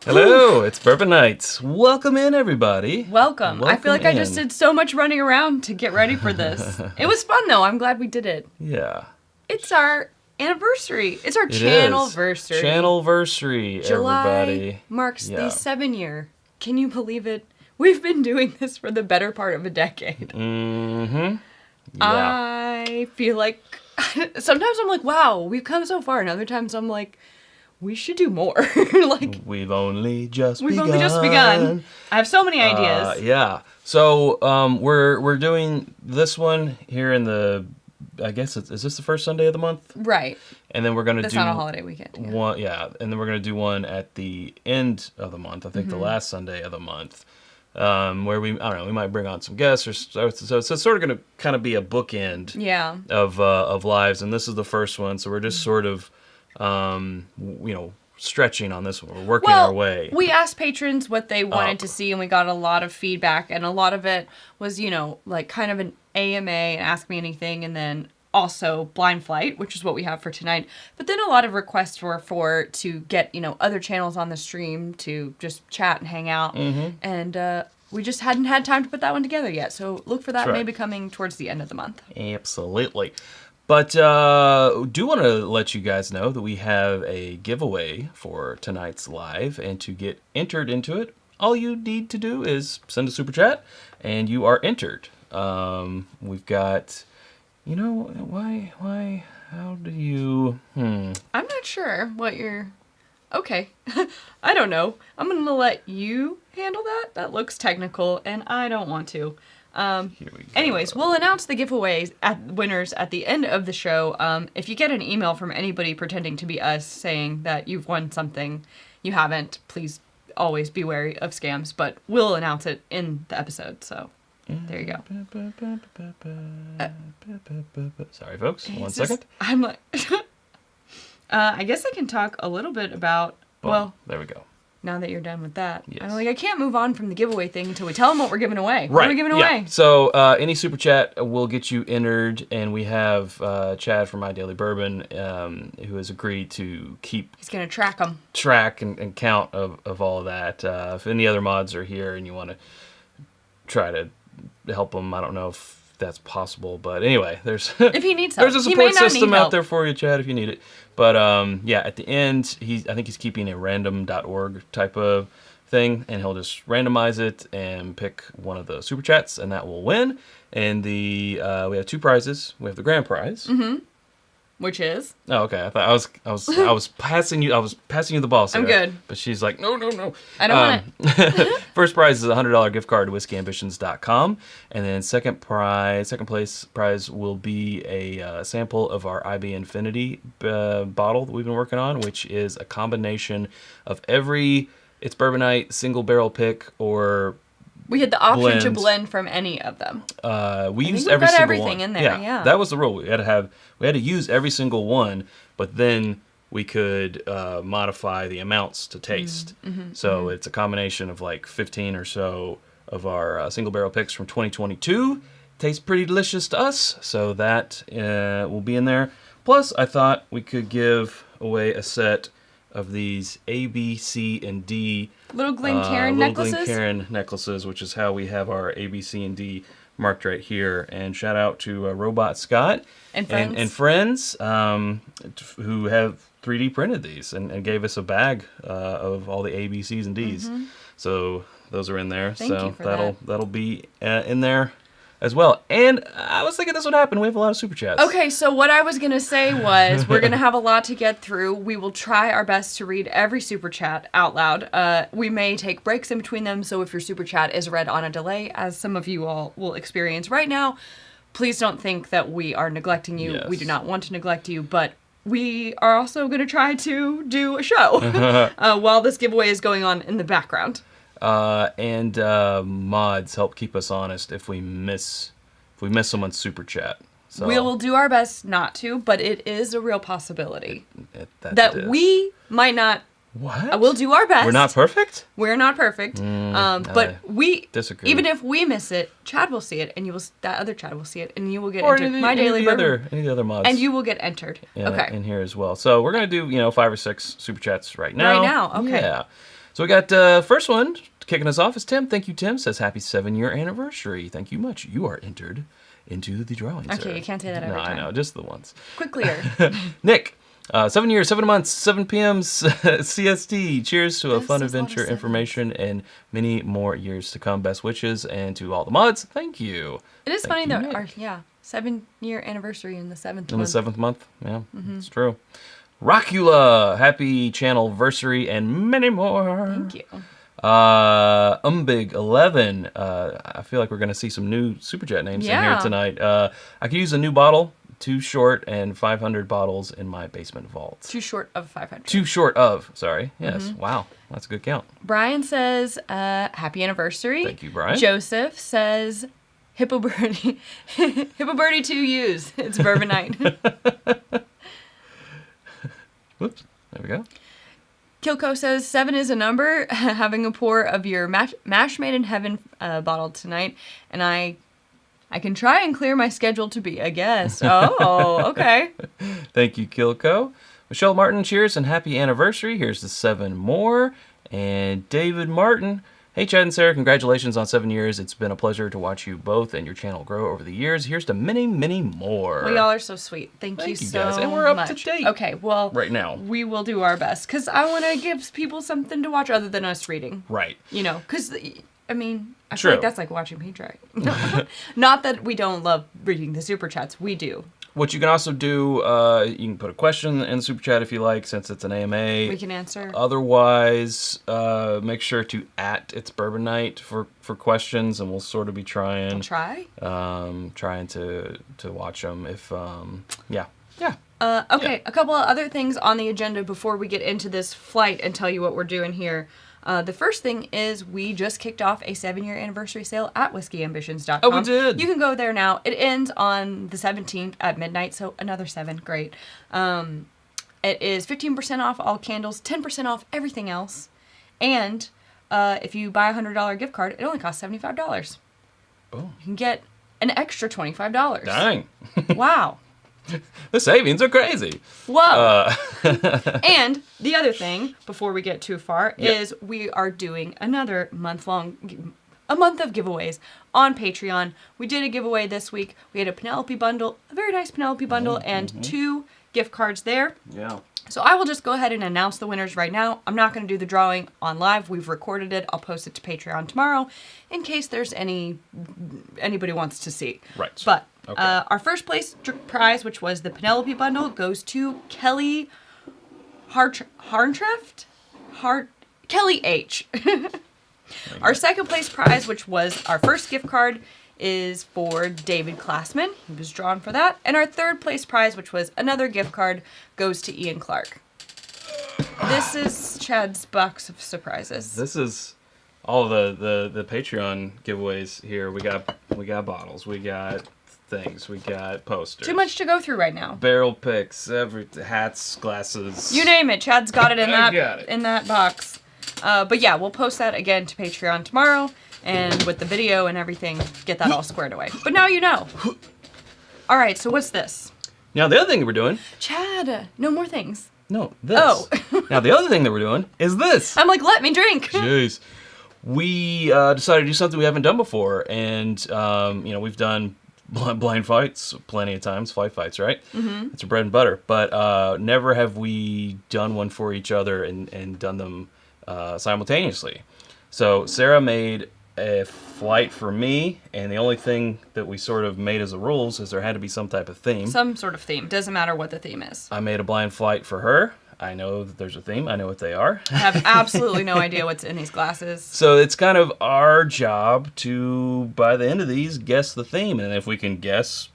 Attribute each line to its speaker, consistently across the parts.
Speaker 1: Hello, it's Bourbon Nights. Welcome in, everybody.
Speaker 2: Welcome. I feel like I just did so much running around to get ready for this. It was fun, though. I'm glad we did it.
Speaker 1: Yeah.
Speaker 2: It's our anniversary. It's our channelversary.
Speaker 1: Channelversary, everybody.
Speaker 2: July marks the 7-year. Can you believe it? We've been doing this for the better part of a decade.
Speaker 1: Mm-hmm. Yeah.
Speaker 2: I feel like... Sometimes I'm like, wow, we've come so far. And other times I'm like... We should do more.
Speaker 1: We've only just
Speaker 2: begun. I have so many ideas.
Speaker 1: Yeah. So we're doing this one here in the. I guess is this the first Sunday of the month?
Speaker 2: Right.
Speaker 1: And then we're gonna do.
Speaker 2: That's not a holiday weekend. Yeah.
Speaker 1: One, and then we're gonna do one at the end of the month. I think the last Sunday of the month, where we might bring on some guests or so it's sort of gonna kind of be a bookend.
Speaker 2: Yeah.
Speaker 1: Of lives, and this is the first one, so we're just sort of. Stretching on this one. We're working our way.
Speaker 2: We asked patrons what they wanted to see, and we got a lot of feedback, and a lot of it was, like kind of an AMA and Ask Me Anything, and then also Blind Flight, which is what we have for tonight. But then a lot of requests were to get, other channels on the stream to just chat and hang out. Mm-hmm. And we just hadn't had time to put that one together yet. So look for that maybe coming towards the end of the month.
Speaker 1: Absolutely. But do want to let you guys know that we have a giveaway for tonight's live, and to get entered into it, all you need to do is send a super chat, and you are entered. We've got, why, how do you, I'm
Speaker 2: not sure what you're, okay, I don't know. I'm going to let you handle that. That looks technical, and I don't want to. Anyways, we'll announce the giveaways winners at the end of the show. If you get an email from anybody pretending to be us saying that you've won something you haven't, please always be wary of scams, but we'll announce it in the episode, so there you go.
Speaker 1: Sorry, folks. 1 second.
Speaker 2: I'm like... I guess I can talk a little bit about... Well,
Speaker 1: there we go.
Speaker 2: Now that you're done with that.
Speaker 1: Yes.
Speaker 2: I'm like, I can't move on from the giveaway thing until we tell them what we're giving away.
Speaker 1: Right.
Speaker 2: What are we giving away?
Speaker 1: So any super chat will get you entered, and we have Chad from My Daily Bourbon who has agreed to keep...
Speaker 2: He's going to track them.
Speaker 1: Track and count of all of that. If any other mods are here and you want to try to help them, I don't know if that's possible, but anyway, there's
Speaker 2: if he needs help.
Speaker 1: There's a support system out there for you, Chad, if you need it. But at the end, I think he's keeping a random.org type of thing, and he'll just randomize it and pick one of the super chats, and that will win. And we have 2 prizes. We have the grand prize.
Speaker 2: Mm-hmm. Which is?
Speaker 1: Oh, okay. I thought I was passing you. I was passing you the ball, Sarah.
Speaker 2: I'm good.
Speaker 1: But she's like, no.
Speaker 2: I don't want
Speaker 1: it. First prize is a $100 gift card to whiskeyambitions.com, and then second place prize will be a sample of our IBN Infinity bottle that we've been working on, which is a combination of it's Bourbon Night single barrel pick or.
Speaker 2: We had the option to blend from any of them.
Speaker 1: We used every single
Speaker 2: everything
Speaker 1: one.
Speaker 2: In there. Yeah,
Speaker 1: that was the rule. We had to use every single one, but then we could modify the amounts to taste. So it's a combination of like 15 or so of our single barrel picks from 2022. Tastes pretty delicious to us, so that will be in there. Plus, I thought we could give away a set of these A, B, C, and D
Speaker 2: little Glencairn necklaces.
Speaker 1: Glencairn necklaces, which is how we have our A, B, C, and D marked right here. And shout out to Robot Scott
Speaker 2: and friends,
Speaker 1: who have 3D printed these and gave us a bag of all the A, B, C's, and D's. So those are in there.
Speaker 2: Thank you for
Speaker 1: that'll be in there as well. And I was thinking this would happen. We have a lot of super chats.
Speaker 2: Okay, so what I was going to say was we're going to have a lot to get through. We will try our best to read every super chat out loud. We may take breaks in between them, so if your super chat is read on a delay, as some of you all will experience right now, please don't think that we are neglecting you.
Speaker 1: Yes.
Speaker 2: We do not want to neglect you, but we are also going to try to do a show while this giveaway is going on in the background.
Speaker 1: And mods help keep us honest if we miss someone's super chat. So
Speaker 2: we will do our best not to, but it is a real possibility that we might not
Speaker 1: What?
Speaker 2: We'll do our best.
Speaker 1: We're not perfect?
Speaker 2: We're not perfect. But we
Speaker 1: disagree.
Speaker 2: Even if we miss it, Chad will see it, and that other Chad will see it, and you will get
Speaker 1: or
Speaker 2: entered. My daily Bourbon.
Speaker 1: Any of the other mods.
Speaker 2: And you will get entered. Okay.
Speaker 1: In here as well. So we're gonna do 5 or 6 super chats right now.
Speaker 2: Right now. Okay.
Speaker 1: Yeah. So we got first one kicking us off is Tim. Thank you, Tim. Says happy 7-year anniversary. Thank you much. You are entered into the drawing.
Speaker 2: Okay,
Speaker 1: sir.
Speaker 2: you can't say that every time.
Speaker 1: I know, just the once.
Speaker 2: Quick clear.
Speaker 1: Nick. 7 years, 7 months, 7 p.m. CST. Cheers to a fun
Speaker 2: That's a lot of
Speaker 1: adventure,
Speaker 2: sevens.
Speaker 1: information, and many more years to come. Best wishes, and to all the mods, thank you.
Speaker 2: It is
Speaker 1: Thank
Speaker 2: funny
Speaker 1: you,
Speaker 2: though.
Speaker 1: Nick.
Speaker 2: Our 7-year anniversary in the 7th
Speaker 1: In
Speaker 2: month.
Speaker 1: the 7th month, yeah, it's true. Rockula, happy channelversary, and many more.
Speaker 2: Thank you.
Speaker 1: Umbig11, I feel like we're going to see some new super chat names in here
Speaker 2: Yeah.
Speaker 1: tonight. I could use a new bottle. Too short and 500 bottles in my basement vault.
Speaker 2: Too short of 500.
Speaker 1: Too short of, sorry. Yes, wow. That's a good count.
Speaker 2: Brian says, happy anniversary.
Speaker 1: Thank you, Brian.
Speaker 2: Joseph says, Hippo Birdie 2 use. It's Bourbon night.
Speaker 1: Whoops, there we go.
Speaker 2: Kilco says, 7 is a number. Having a pour of your mash made in heaven bottle tonight. And I can try and clear my schedule to be a guest. Oh, okay.
Speaker 1: Thank you, Kilco. Michelle Martin, cheers and happy anniversary. Here's the 7 more. And David Martin. Hey, Chad and Sarah, congratulations on 7 years. It's been a pleasure to watch you both and your channel grow over the years. Here's to many, many more.
Speaker 2: Well, y'all are so sweet. Thank you so
Speaker 1: guys. And we're up
Speaker 2: much.
Speaker 1: to date.
Speaker 2: Okay, well,
Speaker 1: Right now.
Speaker 2: we will do our best because I want to give people something to watch other than us reading.
Speaker 1: Right.
Speaker 2: Because, I mean, I
Speaker 1: True.
Speaker 2: feel like that's like watching me try. Not that we don't love reading the super chats. We do.
Speaker 1: What you can also do, you can put a question in the super chat if you like, since it's an AMA.
Speaker 2: We can answer.
Speaker 1: Otherwise, make sure to @It's Bourbon Night for questions, and we'll sort of be trying.
Speaker 2: Try?
Speaker 1: Trying to watch them if, yeah.
Speaker 2: Okay, a couple of other things on the agenda before we get into this flight and tell you what we're doing here. The first thing is we just kicked off a 7-year anniversary sale at whiskeyambitions.com.
Speaker 1: Oh, we did.
Speaker 2: You can go there now. It ends on the 17th at midnight, so another 7. Great. It is 15% off all candles, 10% off everything else. And if you buy a $100 gift card, it only costs $75.
Speaker 1: Oh.
Speaker 2: You can get an extra $25.
Speaker 1: Dang.
Speaker 2: Wow.
Speaker 1: The savings are crazy.
Speaker 2: Whoa. And the other thing, before we get too far, is we are doing another a month of giveaways on Patreon. We did a giveaway this week. We had a Penelope bundle, a very nice Penelope bundle, and 2 gift cards there.
Speaker 1: Yeah.
Speaker 2: So I will just go ahead and announce the winners right now. I'm not going to do the drawing on live. We've recorded it. I'll post it to Patreon tomorrow in case there's anybody wants to see.
Speaker 1: Right.
Speaker 2: But
Speaker 1: Okay.
Speaker 2: our first place prize, which was the Penelope bundle, goes to Kelly Harntreft? Kelly H. Our second place prize, which was our first gift card, is for David Classman. He was drawn for that. And our third place prize, which was another gift card, goes to Ian Clark. This is Chad's box of surprises.
Speaker 1: This is all the Patreon giveaways here. We got bottles. We got things. We got posters.
Speaker 2: Too much to go through right now.
Speaker 1: Barrel picks, hats, glasses.
Speaker 2: You name it. Chad's got it in
Speaker 1: I got it.
Speaker 2: in that box. But yeah, we'll post that again to Patreon tomorrow, and with the video and everything, get that all squared away. But now you know. All right, so what's this?
Speaker 1: Now the other thing that we're doing.
Speaker 2: Chad, no more things.
Speaker 1: No, this.
Speaker 2: Oh.
Speaker 1: Now the other thing that we're doing is this.
Speaker 2: I'm like, let me drink.
Speaker 1: Jeez. We decided to do something we haven't done before, and we've done blind fights plenty of times, fights, right? Mm-hmm. It's our bread and butter. But never have we done one for each other and done them simultaneously. So Sarah made a flight for me, and the only thing that we sort of made as a rules is there had to be some type of theme.
Speaker 2: Some sort of theme. Doesn't matter what the theme is.
Speaker 1: I made a blind flight for her. I know that there's a theme. I know what they are.
Speaker 2: I have absolutely no idea what's in these glasses.
Speaker 1: So it's kind of our job to, by the end of these, guess the theme. And if we can guess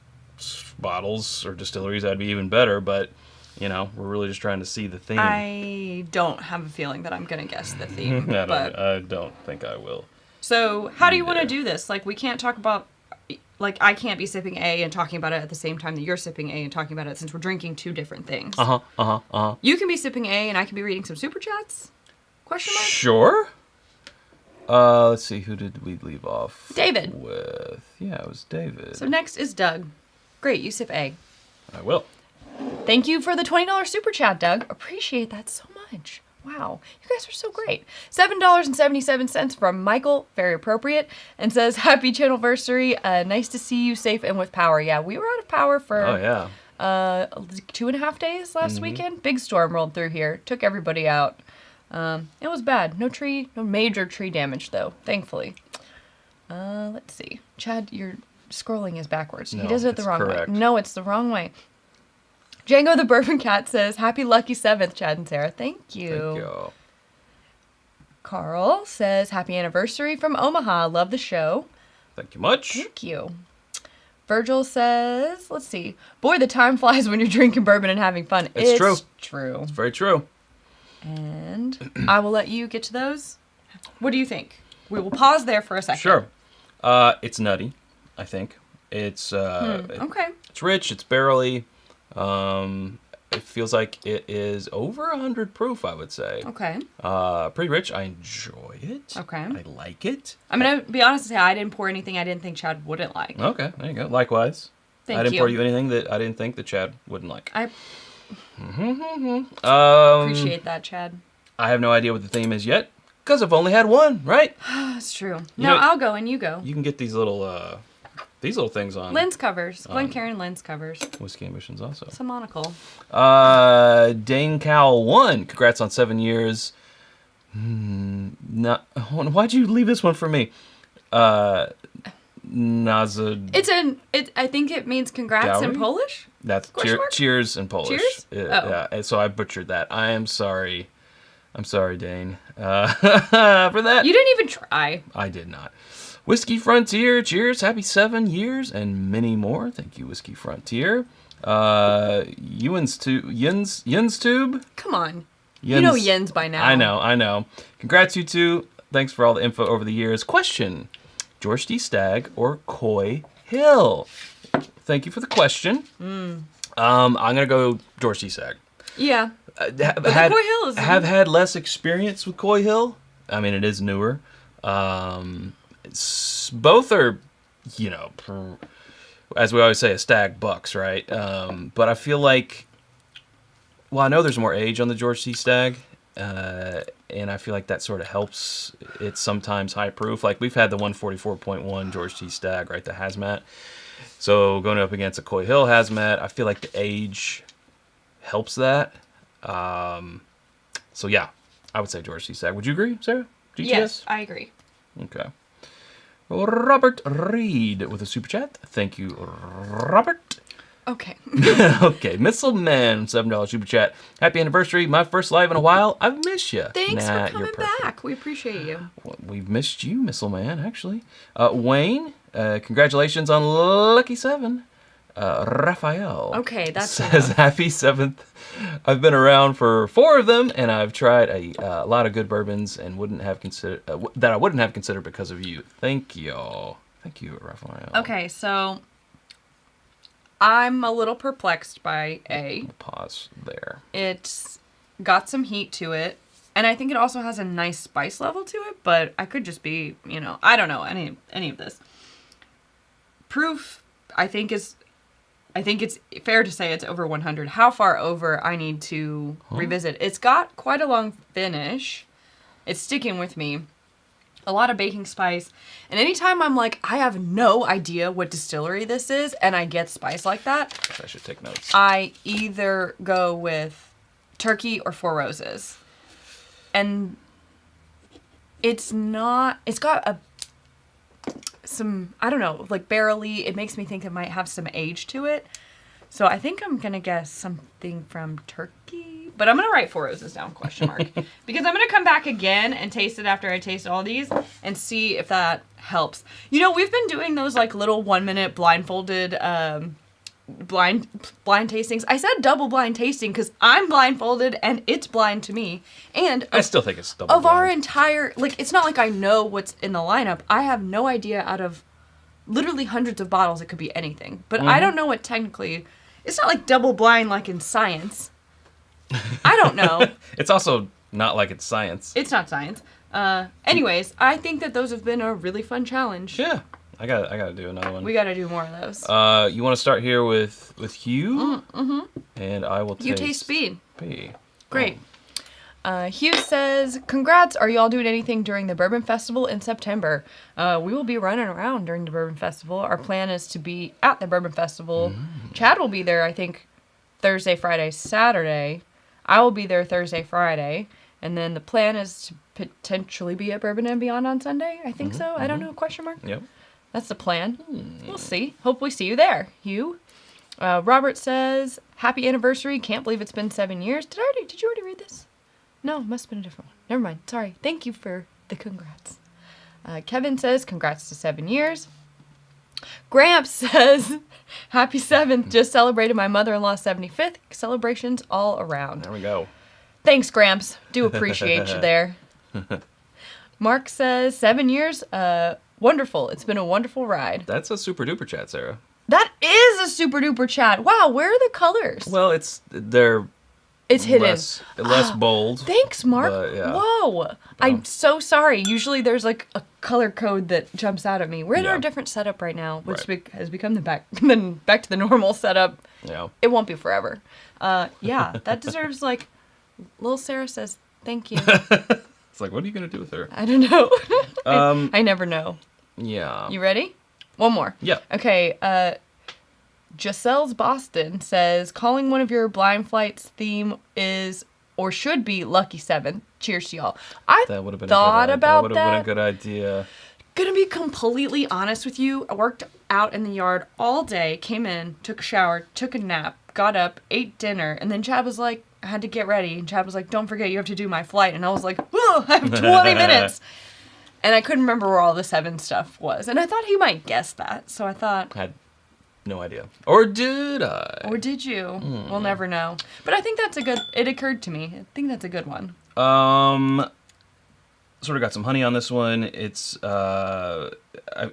Speaker 1: bottles or distilleries, that'd be even better. But, we're really just trying to see the theme.
Speaker 2: I don't have a feeling that I'm going to guess the theme.
Speaker 1: I don't think I will.
Speaker 2: So how do you want to do this? Like, we can't talk about... like, I can't be sipping A and talking about it at the same time that you're sipping A and talking about it, since we're drinking two different things. You can be sipping A and I can be reading some super chats? Question mark?
Speaker 1: Sure. Let's see, who did we leave off
Speaker 2: David.
Speaker 1: with? Yeah, it was David.
Speaker 2: So next is Doug. Great, you sip A.
Speaker 1: I will.
Speaker 2: Thank you for the $20 super chat, Doug. Appreciate that so much. Wow, you guys are so great. $7.77 from Michael, very appropriate, and says, happy channelversary. Nice to see you safe and with power. Yeah, we were out of power for 2.5 days last weekend. Big storm rolled through here, took everybody out. It was bad. No major tree damage though, thankfully. Let's see. Chad, your scrolling is backwards.
Speaker 1: No,
Speaker 2: he does it the wrong
Speaker 1: correct.
Speaker 2: way. No, it's the wrong way. Django the Bourbon Cat says, happy lucky 7th, Chad and Sarah. Thank you.
Speaker 1: Thank you.
Speaker 2: Carl says, happy anniversary from Omaha. Love the show.
Speaker 1: Thank you much.
Speaker 2: Thank you. Virgil says, let's see. Boy, the time flies when you're drinking bourbon and having fun.
Speaker 1: It's true.
Speaker 2: True.
Speaker 1: It's very true.
Speaker 2: And I will let you get to those. What do you think? We will pause there for a second.
Speaker 1: Sure. It's nutty, I think. It's
Speaker 2: okay.
Speaker 1: It's rich. It's barrely. It feels like it is over 100 proof, I would say.
Speaker 2: Okay.
Speaker 1: Pretty rich. I enjoy it.
Speaker 2: Okay.
Speaker 1: I like it.
Speaker 2: I'm going to be honest and say I didn't pour anything I didn't think Chad wouldn't like.
Speaker 1: Okay, there you go. Likewise.
Speaker 2: Thank
Speaker 1: I didn't
Speaker 2: you.
Speaker 1: pour you anything that I didn't think that Chad wouldn't like.
Speaker 2: I
Speaker 1: Um,
Speaker 2: appreciate that, Chad.
Speaker 1: I have no idea what the theme is yet, because I've only had one, right?
Speaker 2: That's true.
Speaker 1: You
Speaker 2: No,
Speaker 1: know-
Speaker 2: I'll go and you go.
Speaker 1: You can get these little things on
Speaker 2: Lens covers. Glencairn lens covers.
Speaker 1: Whiskey Ambitions also.
Speaker 2: It's a monocle.
Speaker 1: Dane Cal 1, congrats on 7 years. Why'd you leave this one for me? Naza.
Speaker 2: I think it means congrats in
Speaker 1: Dowry?
Speaker 2: Polish.
Speaker 1: That's
Speaker 2: Question mark?
Speaker 1: cheers in Polish.
Speaker 2: Cheers?
Speaker 1: Yeah, and so I butchered that. I am sorry. I'm sorry, Dane, for that.
Speaker 2: You didn't even try.
Speaker 1: I did not. Whiskey Frontier, cheers, happy 7 years, and many more. Thank you, Whiskey Frontier. Yins Tube.
Speaker 2: Come on.
Speaker 1: Yins.
Speaker 2: You know Jens by now.
Speaker 1: I know. Congrats, you two. Thanks for all the info over the years. Question: George D. Stagg or Coy Hill? Thank you for the question. I'm gonna go George D. Stagg.
Speaker 2: Yeah.
Speaker 1: Coy
Speaker 2: Hill is
Speaker 1: have had less experience with Coy Hill. I mean, it is newer. Both are, as we always say, a stag bucks, right? But I feel like, I know there's more age on the George T. Stagg, and I feel like that sort of helps. It's sometimes high proof. Like we've had the 144.1 George T. Stagg, right, the hazmat. So going up against a Coy Hill hazmat, I feel like the age helps that. So yeah, I would say George T. Stagg. Would you agree, Sarah? GTS?
Speaker 2: Yes, I agree.
Speaker 1: Okay. Robert Reed with a super chat. Thank you, Robert.
Speaker 2: Okay.
Speaker 1: Okay. Missile Man, $7 super chat. Happy anniversary. My first live in a while. I've missed you.
Speaker 2: Thanks for
Speaker 1: you're
Speaker 2: coming
Speaker 1: perfect.
Speaker 2: back. We appreciate you.
Speaker 1: Well, we've missed you, Missile Man, actually. Wayne, congratulations on Lucky 7. Raphael.
Speaker 2: Okay, that's
Speaker 1: says
Speaker 2: enough.
Speaker 1: happy 7th. I've been around for 4 of them, and I've tried a lot of good bourbons and wouldn't have considered that I wouldn't have considered because of you. Thank you, Raphael.
Speaker 2: Okay, so I'm a little perplexed by A.
Speaker 1: Pause there.
Speaker 2: It's got some heat to it, and I think it also has a nice spice level to it. But I could just be, I don't know any of this. Proof, I think it's fair to say it's over 100. How far over I need to revisit. It's got quite a long finish. It's sticking with me. A lot of baking spice. And anytime I'm like, I have no idea what distillery this is, and I get spice like that,
Speaker 1: I should take notes.
Speaker 2: I either go with Turkey or Four Roses. And it's got some, I don't know, like barrelly. It makes me think it might have some age to it. So I think I'm going to guess something from Turkey. But I'm going to write Four Roses down, question mark. Because I'm going to come back again and taste it after I taste all these and see if that helps. We've been doing those like little 1-minute blindfolded blind tastings. I said double blind tasting because I'm blindfolded and it's blind to me. And
Speaker 1: I still think it's double
Speaker 2: of our
Speaker 1: blind.
Speaker 2: entire, like, it's not like I know what's in the lineup. I have no idea out of literally hundreds of bottles. It could be anything. But I don't know what technically... It's not like double blind like in science. I don't know.
Speaker 1: It's also not like it's science.
Speaker 2: It's not science. Anyways, I think that those have been a really fun challenge.
Speaker 1: Yeah. I gotta do another one.
Speaker 2: We gotta do more of those.
Speaker 1: You want to start here with Hugh? Mm-hmm. And I will taste...
Speaker 2: You taste speed.
Speaker 1: B.
Speaker 2: Great. Hugh says, congrats. Are you all doing anything during the Bourbon Festival in September? We will be running around during the Bourbon Festival. Our plan is to be at the Bourbon Festival. Chad will be there, I think, Thursday, Friday, Saturday. I will be there Thursday, Friday. And then the plan is to potentially be at Bourbon and Beyond on Sunday. I think so. I don't know. Question mark?
Speaker 1: Yep.
Speaker 2: That's the plan. We'll see. Hope we see you there, Hugh. Robert says, happy anniversary. Can't believe it's been 7 years. Did you already read this? No, must have been a different one. Never mind. Sorry. Thank you for the congrats. Kevin says, congrats to 7 years. Gramps says, happy 7th. Just celebrated my mother-in-law's 75th. Celebrations all around.
Speaker 1: There we go.
Speaker 2: Thanks, Gramps. Do appreciate you there. Mark says, 7 years. Wonderful. It's been a wonderful ride.
Speaker 1: That's a super duper chat, Sarah.
Speaker 2: That is a super duper chat. Wow, where are the colors?
Speaker 1: Well, they're
Speaker 2: hidden.
Speaker 1: Less bold.
Speaker 2: Thanks, Mark.
Speaker 1: Yeah.
Speaker 2: Whoa. I'm so sorry. Usually there's like a color code that jumps out at me. We're in our different setup right now, which has become back to the normal setup.
Speaker 1: Yeah.
Speaker 2: It won't be forever. Yeah, that deserves like, little Sarah says, thank you.
Speaker 1: It's like, what are you going to do with her?
Speaker 2: I don't know. I never know.
Speaker 1: Yeah.
Speaker 2: You ready? One more.
Speaker 1: Yeah.
Speaker 2: Okay. Giselle's Boston says, calling one of your blind flights theme is or should be Lucky 7th. Cheers to y'all.
Speaker 1: That would have been
Speaker 2: thought about
Speaker 1: that. Would have been a good idea.
Speaker 2: Gonna be completely honest with you. I worked out in the yard all day, came in, took a shower, took a nap, got up, ate dinner, and then Chad was like, I had to get ready. And Chad was like, don't forget you have to do my flight. And I was like, whoa, I have 20 minutes. And I couldn't remember where all the 7 stuff was. And I thought he might guess that. So I thought...
Speaker 1: Had no idea. Or did I?
Speaker 2: Or did you? We'll never know. But I think that's a good... It occurred to me. I think that's a good one.
Speaker 1: Sort of got some honey on this one. It's... I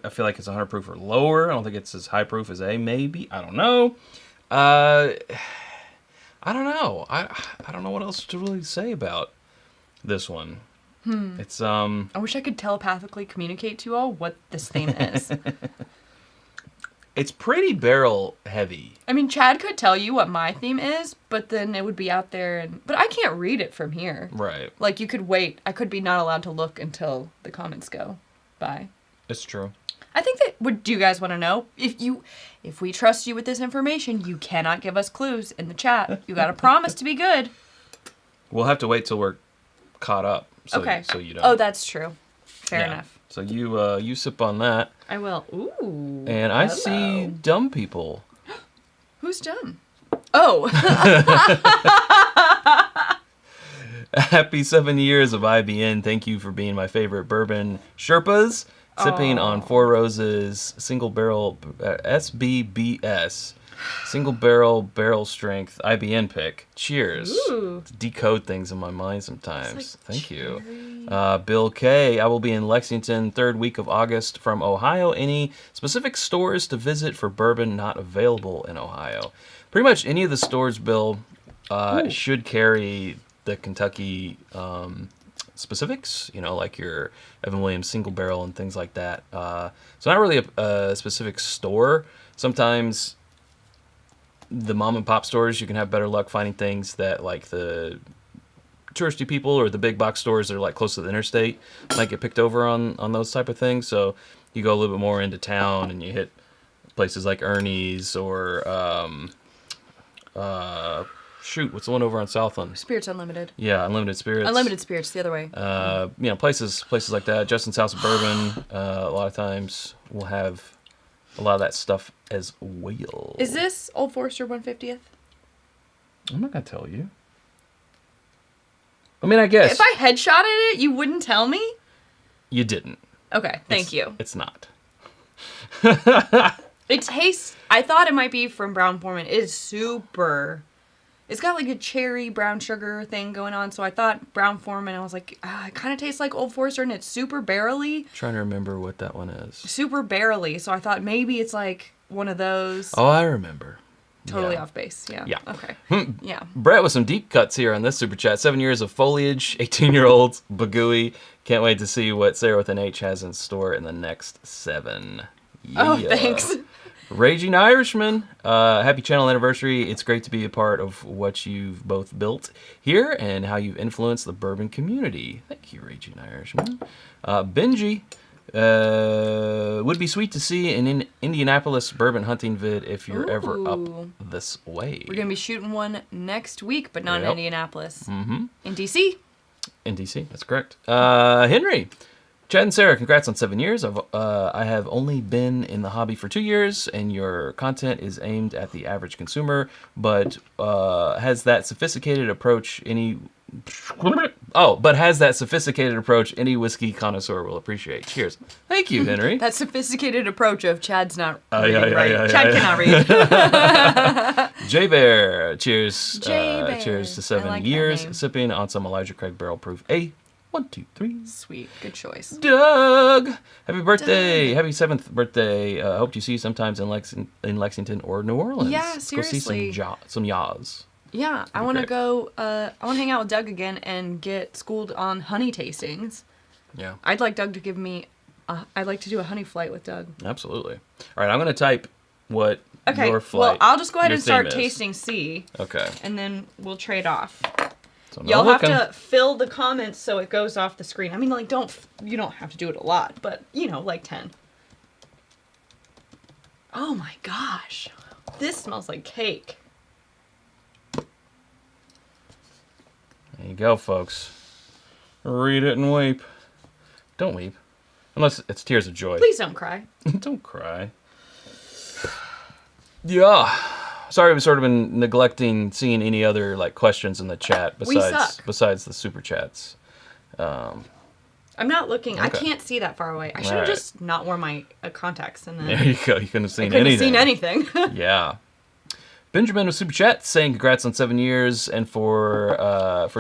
Speaker 1: feel like it's 100 proof or lower. I don't think it's as high proof as A, maybe. I don't know. I don't know. I don't know what else to really say about this one. It's
Speaker 2: I wish I could telepathically communicate to you all what this theme is.
Speaker 1: It's pretty barrel heavy.
Speaker 2: I mean, Chad could tell you what my theme is, but then it would be out there but I can't read it from here.
Speaker 1: Right.
Speaker 2: Like you could wait. I could be not allowed to look until the comments go by.
Speaker 1: It's true.
Speaker 2: I think that do you guys want to know? If we trust you with this information, you cannot give us clues in the chat. You got to promise to be good.
Speaker 1: We'll have to wait till we're caught up. So,
Speaker 2: okay.
Speaker 1: So you don't.
Speaker 2: Oh, that's true. Fair enough.
Speaker 1: So you sip on that.
Speaker 2: I will. Ooh.
Speaker 1: And I see dumb people.
Speaker 2: Who's dumb? Oh.
Speaker 1: Happy 7 years of IBN. Thank you for being my favorite bourbon Sherpas. Sipping on Four Roses single barrel SBBS. Single barrel strength IBN pick. Cheers.
Speaker 2: Ooh.
Speaker 1: Decode things in my mind sometimes.
Speaker 2: Like
Speaker 1: Thank you. Bill K. I will be in Lexington 3rd week of August from Ohio. Any specific stores to visit for bourbon not available in Ohio? Pretty much any of the stores, Bill, should carry the Kentucky specifics, like your Evan Williams single barrel and things like that. So not really a specific store. Sometimes the mom and pop stores, you can have better luck finding things that like the touristy people or the big box stores that are like close to the interstate might get picked over on those type of things. So you go a little bit more into town and you hit places like Ernie's or what's the one over on Southland?
Speaker 2: Spirits Unlimited.
Speaker 1: Yeah, Unlimited Spirits.
Speaker 2: Unlimited Spirits, the other way.
Speaker 1: Places like that. Justin's House of Bourbon. A lot of times we'll have a lot of that stuff as well.
Speaker 2: Is this Old Forester 150th?
Speaker 1: I'm not gonna tell you. I mean, I guess
Speaker 2: if I headshotted it, you wouldn't tell me.
Speaker 1: You didn't.
Speaker 2: Okay, thank you.
Speaker 1: It's not.
Speaker 2: It tastes. I thought it might be from Brown Foreman. It is super It's got like a cherry brown sugar thing going on. So I thought brown form, and I was like, it kind of tastes like Old Forester, and it's super barrely.
Speaker 1: Trying to remember what that one is.
Speaker 2: Super barrely. So I thought maybe it's like one of those.
Speaker 1: Oh, I remember.
Speaker 2: Totally off base. Yeah.
Speaker 1: Yeah.
Speaker 2: Okay. Yeah.
Speaker 1: Brett with some deep cuts here on this super chat. 7 years of foliage, 18-year-olds, bagooey. Can't wait to see what Sarah with an H has in store in the next 7. Yeah.
Speaker 2: Oh, thanks.
Speaker 1: Raging Irishman, happy channel anniversary. It's great to be a part of what you've both built here and how you've influenced the bourbon community. Thank you, Raging Irishman. Benji, would be sweet to see an Indianapolis bourbon hunting vid if you're ever up this way.
Speaker 2: We're going to be shooting one next week, but not in Indianapolis.
Speaker 1: Mm-hmm.
Speaker 2: In D.C.
Speaker 1: In D.C., that's correct. Henry. Chad and Sarah, congrats on 7 years. I have only been in the hobby for 2 years, and your content is aimed at the average consumer, but has that sophisticated approach any whiskey connoisseur will appreciate. Cheers. Thank you, Henry.
Speaker 2: That sophisticated approach of Chad's not
Speaker 1: reading right.
Speaker 2: Chad cannot read.
Speaker 1: J Bear, cheers.
Speaker 2: J-Bear.
Speaker 1: Cheers to 7 years. Sipping on some Elijah Craig Barrel Proof A. 1, 2, 3.
Speaker 2: Sweet. Good choice.
Speaker 1: Doug! Happy birthday. Happy 7th birthday. Hope to see you sometimes in Lexington or New Orleans.
Speaker 2: Yeah, seriously.
Speaker 1: Go see some yaws.
Speaker 2: Yeah, I want to go, I want to hang out with Doug again and get schooled on honey tastings.
Speaker 1: Yeah.
Speaker 2: I'd like Doug to give me, I'd like to do a honey flight with Doug.
Speaker 1: Absolutely. All right, I'm going to type what your flight,
Speaker 2: well, I'll just go ahead and start
Speaker 1: is.
Speaker 2: tasting C.
Speaker 1: Okay.
Speaker 2: And then we'll trade off.
Speaker 1: So
Speaker 2: Y'all have to fill the comments so it goes off the screen. I mean, like, you don't have to do it a lot, but, like 10. Oh my gosh. This smells like cake.
Speaker 1: There you go, folks. Read it and weep. Don't weep. Unless it's tears of joy.
Speaker 2: Please don't cry.
Speaker 1: Don't cry. Yeah. Sorry, we've sort of been neglecting seeing any other questions in the chat besides the super chats.
Speaker 2: I'm not looking. Okay. I can't see that far away. I should have just not worn my contacts. And then
Speaker 1: there you go. You couldn't have seen anything. Yeah. Benjamin with super chat saying congrats on 7 years and for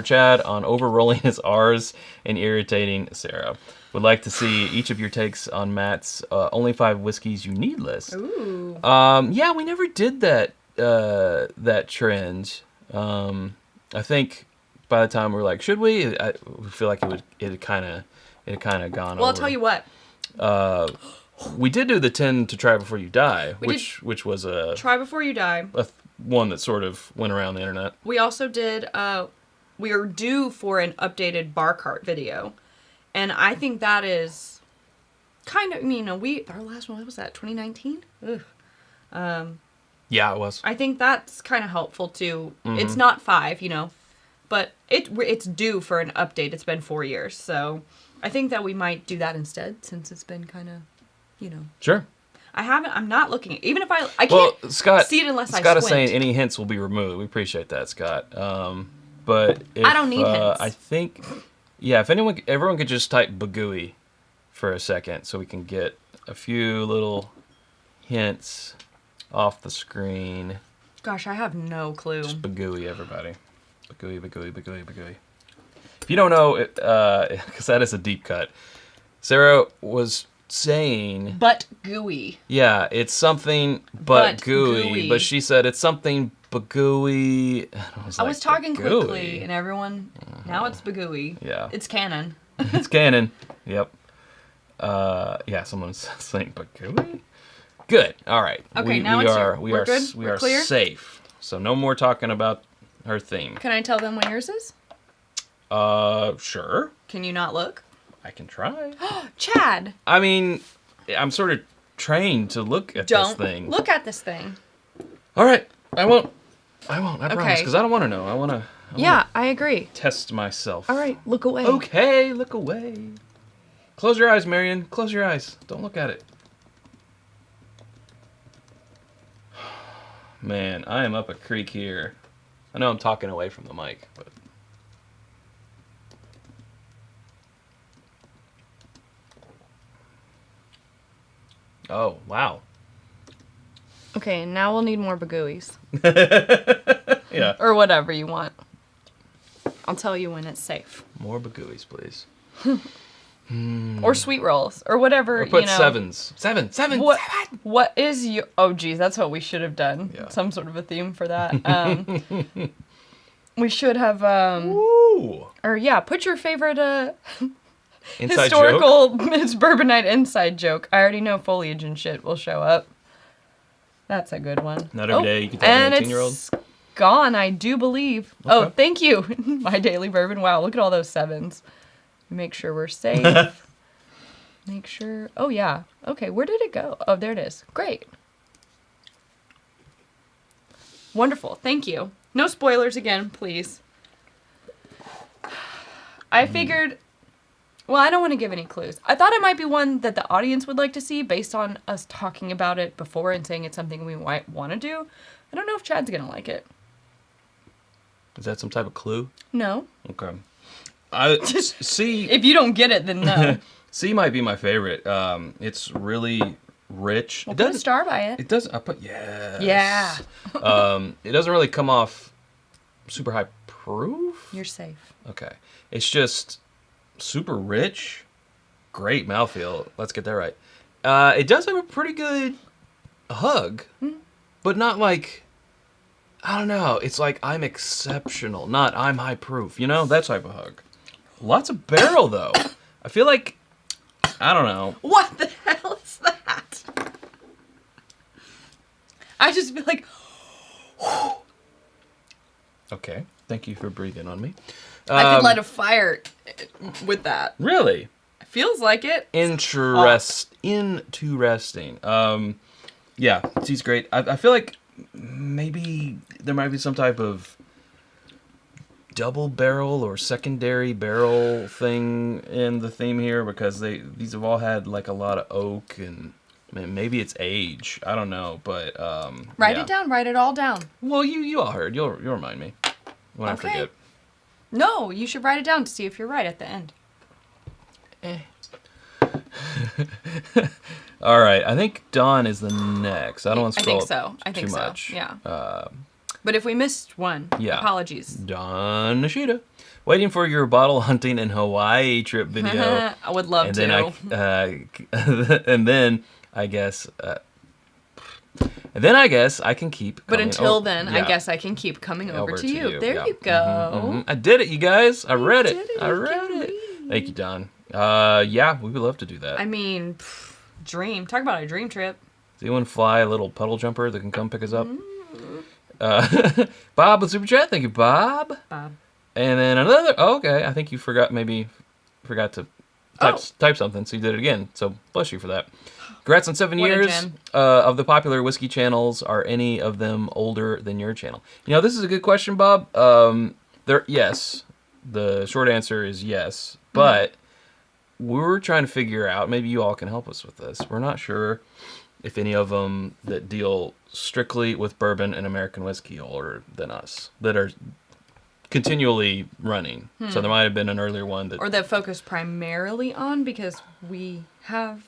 Speaker 1: Chad on overrolling his R's and irritating Sarah. Would like to see each of your takes on Matt's only 5 whiskeys you need list.
Speaker 2: Ooh.
Speaker 1: Yeah, we never did that trend. I think by the time we were like, should we? I feel like it had kind of gone over.
Speaker 2: Well, I'll tell you what.
Speaker 1: We did do the 10 to try before you die, which was a
Speaker 2: try before you die.
Speaker 1: One that sort of went around the internet.
Speaker 2: We also did. We are due for an updated bar cart video, and I think that is kind of our last one. What was that? 2019. Ugh.
Speaker 1: Yeah, it was.
Speaker 2: I think that's kind of helpful too.
Speaker 1: Mm-hmm.
Speaker 2: It's not 5, but it's due for an update. It's been 4 years, so I think that we might do that instead since it's been kind of,
Speaker 1: Sure.
Speaker 2: I'm not looking. Even if I can't see it unless I squint.
Speaker 1: Scott is saying any hints will be removed. We appreciate that, Scott. But
Speaker 2: I don't need hints.
Speaker 1: I think, if everyone could just type bagooey for a second so we can get a few little hints off the screen.
Speaker 2: Gosh, I have no clue.
Speaker 1: Just bagooey, everybody. Bagooey. If you don't know, because that is a deep cut, Sarah was saying...
Speaker 2: But gooey.
Speaker 1: Yeah, it's something but gooey. But she said it's something bagooey.
Speaker 2: I was talking quickly, and everyone... Now it's bagooey.
Speaker 1: Yeah.
Speaker 2: It's canon.
Speaker 1: It's canon. Yep. Someone's saying bagooey. Good. All right.
Speaker 2: Okay,
Speaker 1: we are
Speaker 2: clear?
Speaker 1: safe. So no more talking about her theme.
Speaker 2: Can I tell them what yours is?
Speaker 1: Sure.
Speaker 2: Can you not look?
Speaker 1: I can try.
Speaker 2: Chad.
Speaker 1: I mean, I'm sort of trained to look at this thing.
Speaker 2: Don't look at this thing.
Speaker 1: All right. I won't. I promise, because I don't want to know. I want to.
Speaker 2: I agree.
Speaker 1: Test myself.
Speaker 2: All right, look away.
Speaker 1: Okay, look away. Close your eyes, Marion. Close your eyes. Don't look at it. Man, I am up a creek here. I know I'm talking away from the mic, but... Oh, wow.
Speaker 2: Okay, now we'll need more bagooies.
Speaker 1: Yeah.
Speaker 2: Or whatever you want. I'll tell you when it's safe.
Speaker 1: More bagooies, please.
Speaker 2: Or sweet rolls. Or whatever,
Speaker 1: Or put
Speaker 2: you know.
Speaker 1: sevens. Seven.
Speaker 2: What is your... Oh, geez, that's what we should have done.
Speaker 1: Yeah.
Speaker 2: Some sort of a theme for that. We should have...
Speaker 1: Ooh.
Speaker 2: Or, yeah, put your favorite
Speaker 1: Inside
Speaker 2: historical Miss Bourbonite inside joke. I already know foliage and shit will show up. That's a good one.
Speaker 1: Not every day you can tell an 18-year-old.
Speaker 2: It's gone, I do believe.
Speaker 1: Okay.
Speaker 2: Oh, thank you. My daily bourbon. Wow, look at all those sevens. Make sure we're safe. Make sure. Oh, yeah. Okay, where did it go? Oh, there it is. Great. Wonderful. Thank you. No spoilers again, please. I figured... Well, I don't want to give any clues. I thought it might be one that the audience would like to see based on us talking about it before and saying it's something we might want to do. I don't know if Chad's going to like it.
Speaker 1: Is that some type of clue?
Speaker 2: No.
Speaker 1: Okay. C.
Speaker 2: If you don't get it, then no.
Speaker 1: C might be my favorite. It's really rich.
Speaker 2: We'll put a star by it.
Speaker 1: It doesn't. I put yes.
Speaker 2: Yeah.
Speaker 1: It doesn't really come off super high proof.
Speaker 2: You're safe.
Speaker 1: Okay. It's just super rich. Great mouthfeel. Let's get that right. It does have a pretty good hug, but not like. I don't know. It's like I'm exceptional, not I'm high proof. You know, that type of hug. Lots of barrel though. I feel like I don't know.
Speaker 2: What the hell is that? I just feel like.
Speaker 1: Okay. Thank you for breathing on me.
Speaker 2: I could light a fire with that.
Speaker 1: Really?
Speaker 2: It feels like it.
Speaker 1: Interesting. Yeah, she's great. I feel like maybe there might be some type of double barrel or secondary barrel thing in the theme here because these have all had like a lot of oak and maybe it's age. I don't know, but
Speaker 2: Write it down. Write it all down.
Speaker 1: Well, you all heard. You'll remind me when I forget.
Speaker 2: No, you should write it down to see if you're right at the end.
Speaker 1: All right, I think Dawn is the next. I don't want to scroll
Speaker 2: I think
Speaker 1: too
Speaker 2: so.
Speaker 1: much.
Speaker 2: Yeah. But if we missed one, apologies.
Speaker 1: Dawn Nishida. Waiting for your bottle hunting in Hawaii trip video.
Speaker 2: I would love to.
Speaker 1: And then I guess I can keep.
Speaker 2: But until then, I guess I can keep coming over to you. There you go.
Speaker 1: I did it, you guys. I read it. Thank you, Don. Yeah, we would love to do that.
Speaker 2: I mean, dream. Talk about a dream trip.
Speaker 1: Does anyone fly a little puddle jumper that can come pick us up? Bob with Super Chat. Thank you, Bob.
Speaker 2: Bob.
Speaker 1: And then another. Oh, okay, I think you forgot to type something, so you did it again. So bless you for that. Congrats on 7 years. Of the popular whiskey channels, are any of them older than your channel? You know, this is a good question, Bob. Yes. The short answer is yes. But we're trying to figure out, maybe you all can help us with this. We're not sure if any of them that deal strictly with bourbon and American whiskey are older than us, that are continually running. So there might have been an earlier one that...
Speaker 2: Or that focus primarily on, because we have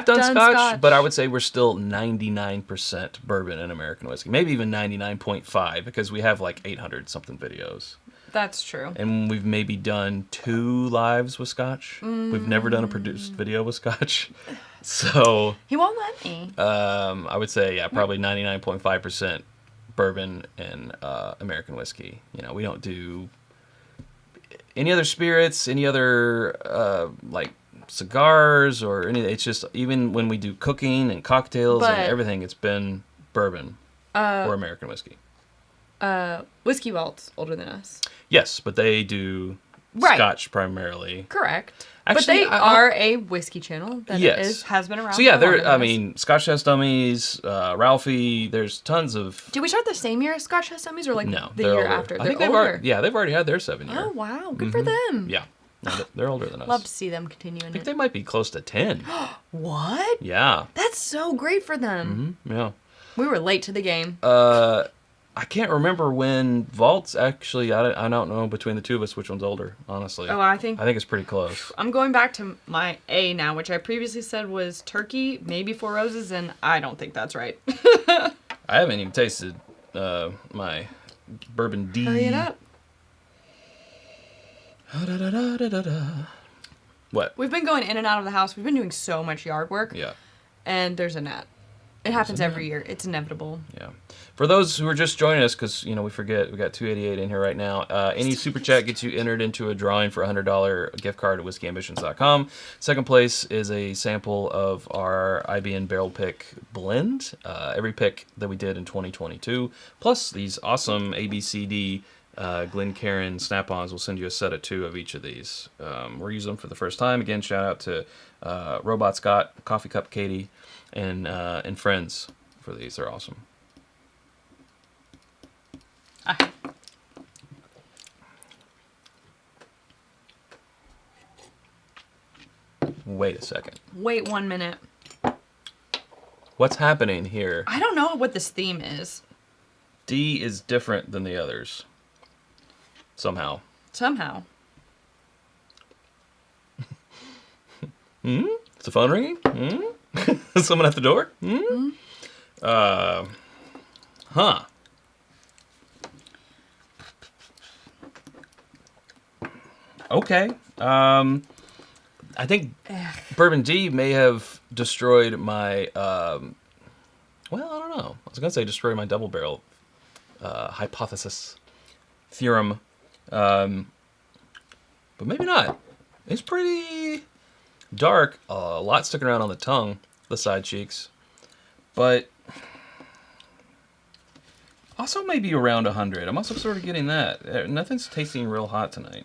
Speaker 1: done Scotch, but I would say we're still 99% bourbon and American whiskey. Maybe even 99.5, because we have like 800-something videos.
Speaker 2: That's true.
Speaker 1: And we've maybe done 2 lives with Scotch. We've never done a produced video with Scotch. So...
Speaker 2: He won't let me.
Speaker 1: I would say, yeah, probably 99.5% bourbon and American whiskey. You know, we don't do any other spirits, any other, like, cigars or anything. It's just, even when we do cooking and cocktails and everything, it's been bourbon or American whiskey.
Speaker 2: Whiskey Vault's older than us.
Speaker 1: Yes, but they do Scotch primarily.
Speaker 2: Correct.
Speaker 1: Actually,
Speaker 2: but they are a whiskey channel that has been around.
Speaker 1: So yeah, Scotch Has Dummies, Ralphie. There's tons of.
Speaker 2: Did we start the same year as Scotch Has Dummies, or like
Speaker 1: no,
Speaker 2: the year
Speaker 1: older.
Speaker 2: after?
Speaker 1: I think they've already had their 7 year.
Speaker 2: Oh wow, good for them.
Speaker 1: Yeah, no, they're older than us.
Speaker 2: Love to see them continuing.
Speaker 1: I think they might be close to 10.
Speaker 2: What?
Speaker 1: Yeah.
Speaker 2: That's so great for them.
Speaker 1: Yeah.
Speaker 2: We were late to the game.
Speaker 1: I can't remember when Vault's actually. I don't know between the two of us which one's older. Honestly.
Speaker 2: Oh, I think
Speaker 1: it's pretty close.
Speaker 2: I'm going back to my A now, which I previously said was Turkey, maybe Four Roses, and I don't think that's right.
Speaker 1: I haven't even tasted my Bourbon D.
Speaker 2: Hurry it up.
Speaker 1: What?
Speaker 2: We've been going in and out of the house. We've been doing so much yard work.
Speaker 1: Yeah.
Speaker 2: And there's a gnat. It happens every year. It's inevitable.
Speaker 1: Yeah. For those who are just joining us, because, we forget, we got 288 in here right now. Any super chat gets you entered into a drawing for a $100 gift card at whiskeyambitions.com. Second place is a sample of our IBN barrel pick blend. Every pick that we did in 2022. Plus these awesome ABCD Glencairn Snap-ons. Will send you a set of 2 of each of these. We're using them for the first time. Again, shout out to Robot Scott, Coffee Cup Katie, and friends for these. They're awesome. Wait a second.
Speaker 2: Wait 1 minute.
Speaker 1: What's happening here?
Speaker 2: I don't know what this theme is.
Speaker 1: D is different than the others. Somehow. Is the phone ringing? Is someone at the door? Huh. Okay. I think Bourbon D may have destroyed my, well, I don't know. I was going to say destroy my double barrel hypothesis, theorem, but maybe not. It's pretty dark, a lot sticking around on the tongue, the side cheeks, but also maybe around 100. I'm also sort of getting that. Nothing's tasting real hot tonight.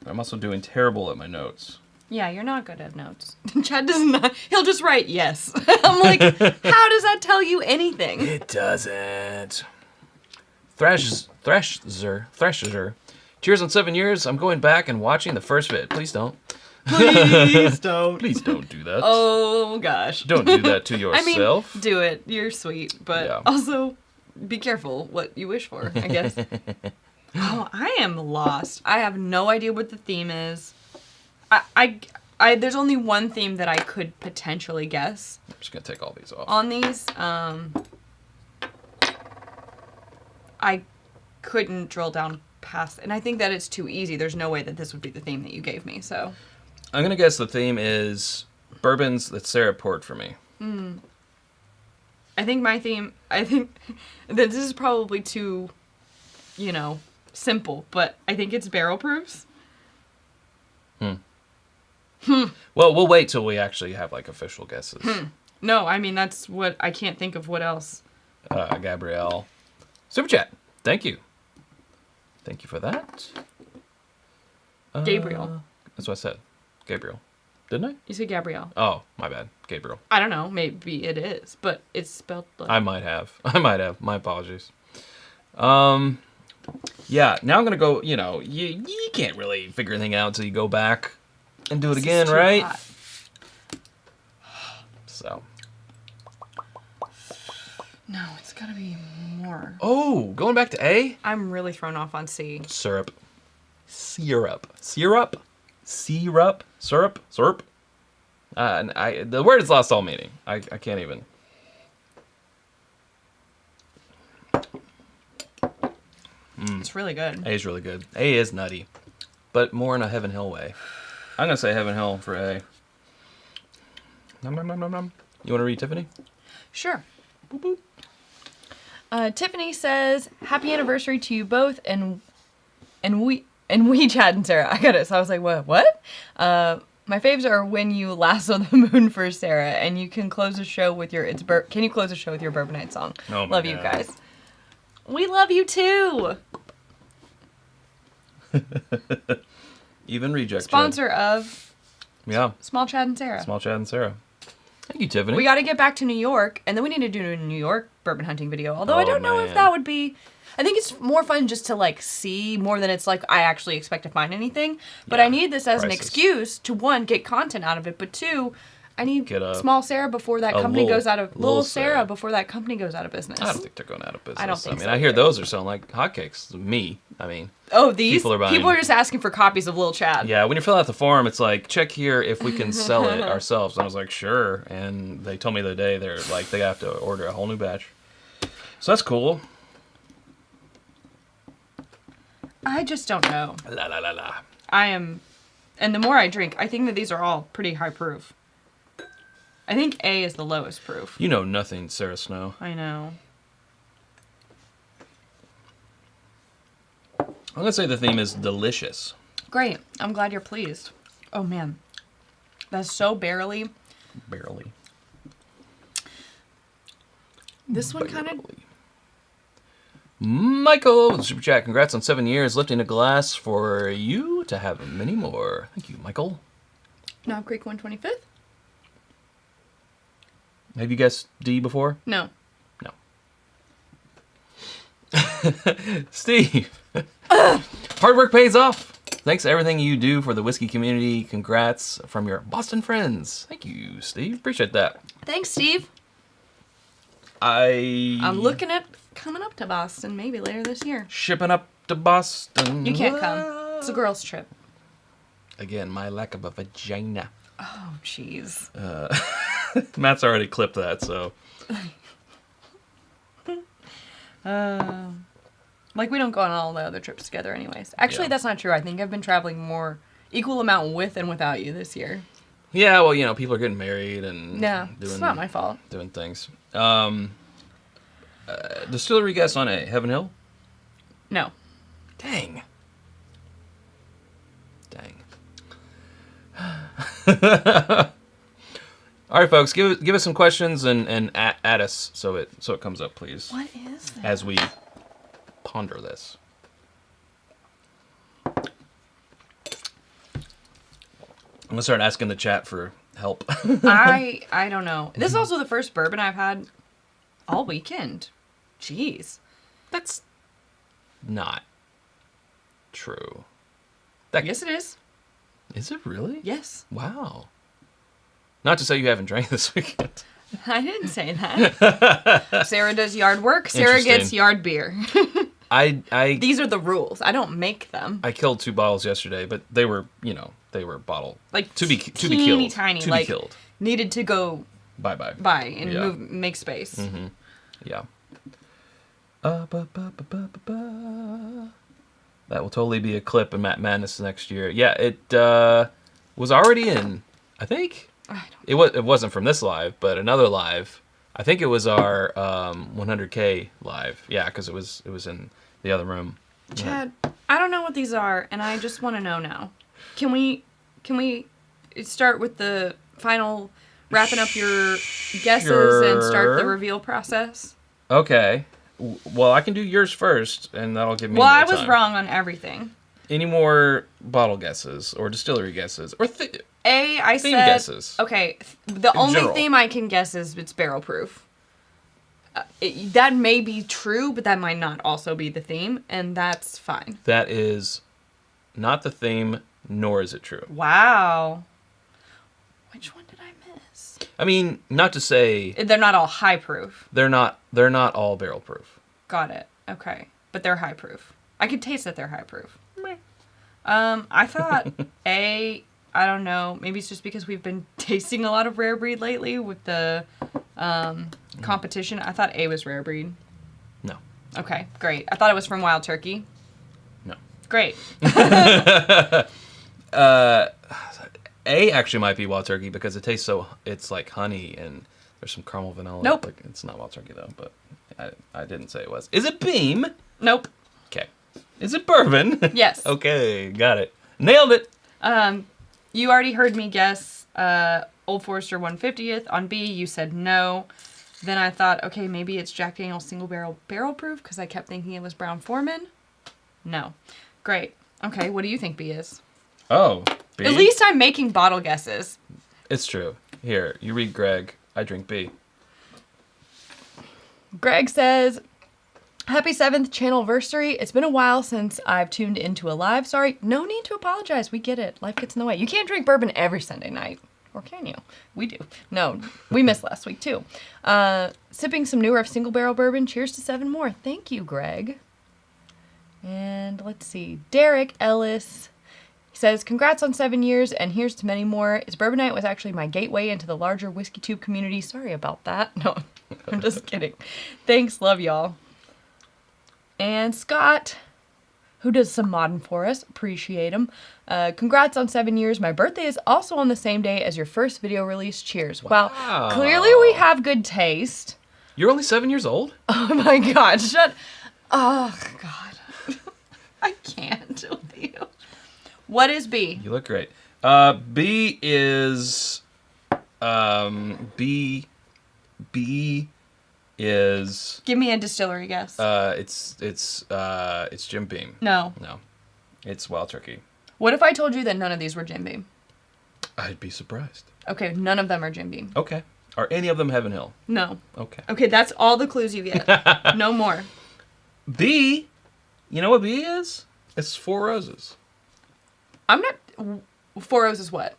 Speaker 1: I'm also doing terrible at my notes.
Speaker 2: Yeah, you're not good at notes. Chad does not. He'll just write yes. I'm like, how does that tell you anything?
Speaker 1: It doesn't. Thrasher. Cheers on 7 years. I'm going back and watching the first vid. Please don't.
Speaker 2: Please don't.
Speaker 1: Please don't do that.
Speaker 2: Oh, gosh.
Speaker 1: Don't do that to yourself.
Speaker 2: I mean, do it. You're sweet. But also, be careful what you wish for, I guess. Oh, I am lost. I have no idea what the theme is. I there's only one theme that I could potentially guess.
Speaker 1: I'm just going to take all these off.
Speaker 2: On these, I couldn't drill down past, and I think that it's too easy. There's no way that this would be the theme that you gave me, so.
Speaker 1: I'm going to guess the theme is bourbons that Sara poured for me.
Speaker 2: I think that this is probably too, simple, but I think it's barrel proofs.
Speaker 1: Well, we'll wait till we actually have, official guesses.
Speaker 2: No, I mean, that's what, I can't think of what else.
Speaker 1: Gabrielle. Super chat. Thank you. Thank you for that.
Speaker 2: Gabriel.
Speaker 1: That's what I said. Gabriel. Didn't I?
Speaker 2: You said Gabrielle.
Speaker 1: Oh, my bad. Gabriel.
Speaker 2: I don't know. Maybe it is, but it's spelled like...
Speaker 1: I might have. My apologies. Yeah, now I'm going to go, you can't really figure anything out until you go back and do it again, right?
Speaker 2: Hot.
Speaker 1: So.
Speaker 2: No, it's got to be more.
Speaker 1: Oh, going back to A?
Speaker 2: I'm really thrown off on C.
Speaker 1: Syrup. The word has lost all meaning. I can't even.
Speaker 2: It's really good.
Speaker 1: A is really good. A is nutty, but more in a Heaven Hill way. I'm going to say Heaven Hill for A. Nom, nom, nom, nom, nom. You want to read Tiffany?
Speaker 2: Sure.
Speaker 1: Boop, boop.
Speaker 2: Tiffany says, "Happy anniversary to you both, and we Chad and Sara." I got it. So I was like, what? My faves are when you lasso the moon for Sara, and you can close the show with your Can you close the show with your Bourbon Night song?
Speaker 1: Oh,
Speaker 2: love you guys. We love you too.
Speaker 1: Even reject.
Speaker 2: Sponsor of.
Speaker 1: Yeah.
Speaker 2: Small Chad and Sara.
Speaker 1: Small Chad and Sara. Thank you, Tiffany.
Speaker 2: We got to get back to New York, and then we need to do a New York bourbon hunting video. Although I don't know if that would be. I think it's more fun just to see more than it's I actually expect to find anything. But I need this as an excuse to, one, get content out of it, but two, I need small Sara before that company goes out of little Sara before that company goes out of business.
Speaker 1: I don't think they're going out of business.
Speaker 2: I don't think so.
Speaker 1: I hear those are selling like hotcakes.
Speaker 2: Oh, these
Speaker 1: people
Speaker 2: are just asking for copies of Lil Chad.
Speaker 1: Yeah, when you fill out the form, it's like, check here if we can sell it ourselves. And I was like, sure. And they told me the other day they have to order a whole new batch. So that's cool.
Speaker 2: I just don't know.
Speaker 1: La la la la.
Speaker 2: And the more I drink, I think that these are all pretty high proof. I think A is the lowest proof.
Speaker 1: You know nothing, Sarah Snow.
Speaker 2: I know.
Speaker 1: I'm gonna say the theme is delicious.
Speaker 2: Great. I'm glad you're pleased. Oh man, that's so barely.
Speaker 1: Barely.
Speaker 2: This one kind of.
Speaker 1: Michael, super chat. Congrats on 7 years. Lifting a glass for you to have many more. Thank you, Michael.
Speaker 2: Knob Creek 125th?
Speaker 1: Have you guessed D before?
Speaker 2: No.
Speaker 1: No. Steve. Hard work pays off. Thanks for everything you do for the whiskey community. Congrats from your Boston friends. Thank you, Steve. Appreciate that.
Speaker 2: Thanks, Steve.
Speaker 1: I'm
Speaker 2: looking at coming up to Boston maybe later this year.
Speaker 1: Shipping up to Boston.
Speaker 2: You can't come. It's a girls' trip.
Speaker 1: Again, my lack of a vagina.
Speaker 2: Oh, jeez.
Speaker 1: Matt's already clipped that, so.
Speaker 2: Like, we don't go on all the other trips together anyways. Actually,
Speaker 1: Yeah.
Speaker 2: that's not true. I think I've been traveling more, equal amount with and without you this year.
Speaker 1: Yeah, well, you know, people are getting married and
Speaker 2: Yeah, it's not my fault.
Speaker 1: Doing things. Distillery guess on A, Heaven Hill?
Speaker 2: No.
Speaker 1: Dang. All right, folks, give us some questions and add us so it comes up, please.
Speaker 2: What is that?
Speaker 1: As we ponder this. I'm gonna start asking the chat for help.
Speaker 2: I don't know. This is also the first bourbon I've had all weekend. Jeez.
Speaker 1: That's not true.
Speaker 2: Yes, it is.
Speaker 1: Is it really?
Speaker 2: Yes.
Speaker 1: Wow. Not to say you haven't drank this weekend.
Speaker 2: I didn't say that. Sarah does yard work. Sarah gets yard beer. These are the rules. I don't make them.
Speaker 1: I killed 2 bottles yesterday, but they were bottle
Speaker 2: like
Speaker 1: to be
Speaker 2: teeny
Speaker 1: killed.
Speaker 2: tiny,
Speaker 1: to
Speaker 2: like
Speaker 1: be killed.
Speaker 2: Needed to go
Speaker 1: Bye
Speaker 2: and make space.
Speaker 1: Mm-hmm. Yeah. That will totally be a clip in Matt Madness next year. Yeah, it was already in. I think it wasn't from this live, but another live. I think it was our 100K live. Yeah, because it was in the other room.
Speaker 2: Chad, I don't know what these are, and I just want to know now. Can we start with the final wrapping up your guesses and start the reveal process?
Speaker 1: Okay. Well, I can do yours first, and that'll give me more
Speaker 2: I
Speaker 1: time.
Speaker 2: was wrong on everything.
Speaker 1: Any more bottle guesses or distillery guesses or theme
Speaker 2: said
Speaker 1: guesses?
Speaker 2: Okay, the only
Speaker 1: general.
Speaker 2: theme I can guess is it's barrel proof. That may be true, but that might not also be the theme, and that's fine.
Speaker 1: That is not the theme, nor is it true.
Speaker 2: Wow. Which one did I miss?
Speaker 1: I mean, not to say
Speaker 2: They're not all high proof.
Speaker 1: they're not all barrel proof.
Speaker 2: Got it. Okay. But they're high proof. I could taste that they're high proof. I thought I don't know, maybe it's just because we've been tasting a lot of rare breed lately with the competition. I thought A was rare breed.
Speaker 1: No.
Speaker 2: Okay, great. I thought it was from Wild Turkey.
Speaker 1: No.
Speaker 2: Great.
Speaker 1: A actually might be Wild Turkey because it tastes it's like honey and there's some caramel vanilla.
Speaker 2: Nope.
Speaker 1: Like, it's not Wild Turkey though, but I didn't say it was. Is it Beam?
Speaker 2: Nope.
Speaker 1: Okay. Is it Bourbon?
Speaker 2: Yes.
Speaker 1: Okay, got it. Nailed it.
Speaker 2: You already heard me guess Old Forester 150th. On B, you said no. Then I thought, okay, maybe it's Jack Daniel's single barrel proof because I kept thinking it was Brown Foreman. No. Great. Okay, what do you think B is?
Speaker 1: Oh, B?
Speaker 2: At least I'm making bottle guesses.
Speaker 1: It's true. Here, you read Greg. I drink B.
Speaker 2: Greg says, happy 7th channelversary. It's been a while since I've tuned into a live. Sorry, no need to apologize. We get it. Life gets in the way. You can't drink bourbon every Sunday night. Or can you? We do. No, we missed last week too. Sipping some newer single barrel bourbon. Cheers to 7 more. Thank you, Greg. And let's see. Derek Ellis says, congrats on 7 years, and here's to many more. It's Bourbon Night was actually my gateway into the larger Whiskey Tube community. Sorry about that. No, I'm just kidding. Thanks. Love y'all. And Scott, who does some modding for us. Appreciate him. Congrats on 7 years. My birthday is also on the same day as your first video release. Cheers.
Speaker 1: Wow.
Speaker 2: Well, clearly we have good taste.
Speaker 1: You're only 7 years old?
Speaker 2: Oh my god, oh god. I can't with you. What is B?
Speaker 1: You look great. B is B is
Speaker 2: Give me a distillery guess.
Speaker 1: it's Jim Beam.
Speaker 2: No.
Speaker 1: It's Wild Turkey.
Speaker 2: What if I told you that none of these were Jim Beam?
Speaker 1: I'd be surprised.
Speaker 2: Okay, none of them are Jim Beam.
Speaker 1: Okay. Are any of them Heaven Hill?
Speaker 2: No.
Speaker 1: Okay.
Speaker 2: Okay, that's all the clues you get. No more.
Speaker 1: B, you know what B is? It's Four Roses.
Speaker 2: I'm not... Four Roses what?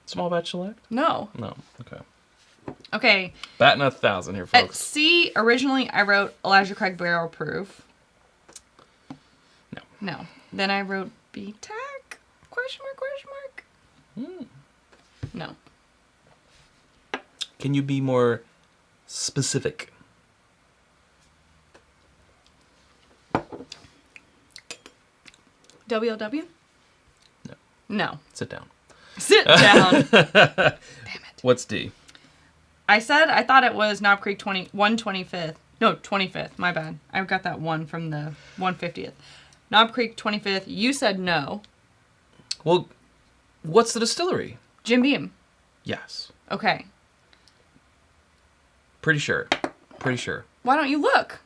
Speaker 1: Small batch select?
Speaker 2: No.
Speaker 1: No. Okay.
Speaker 2: Okay.
Speaker 1: Batting 1,000 here,
Speaker 2: At
Speaker 1: folks.
Speaker 2: C, originally I wrote Elijah Craig Barrel Proof. No. Then I wrote B Tac? Question mark? No.
Speaker 1: Can you be more specific?
Speaker 2: WLW?
Speaker 1: No.
Speaker 2: No.
Speaker 1: Sit down.
Speaker 2: Sit down. Damn it.
Speaker 1: What's D?
Speaker 2: I said I thought it was Knob Creek 125th. No, 25th. My bad. I got that one from the 150th. Knob Creek 25th. You said no.
Speaker 1: Well, what's the distillery?
Speaker 2: Jim Beam.
Speaker 1: Yes.
Speaker 2: Okay.
Speaker 1: Pretty sure.
Speaker 2: Why don't you look?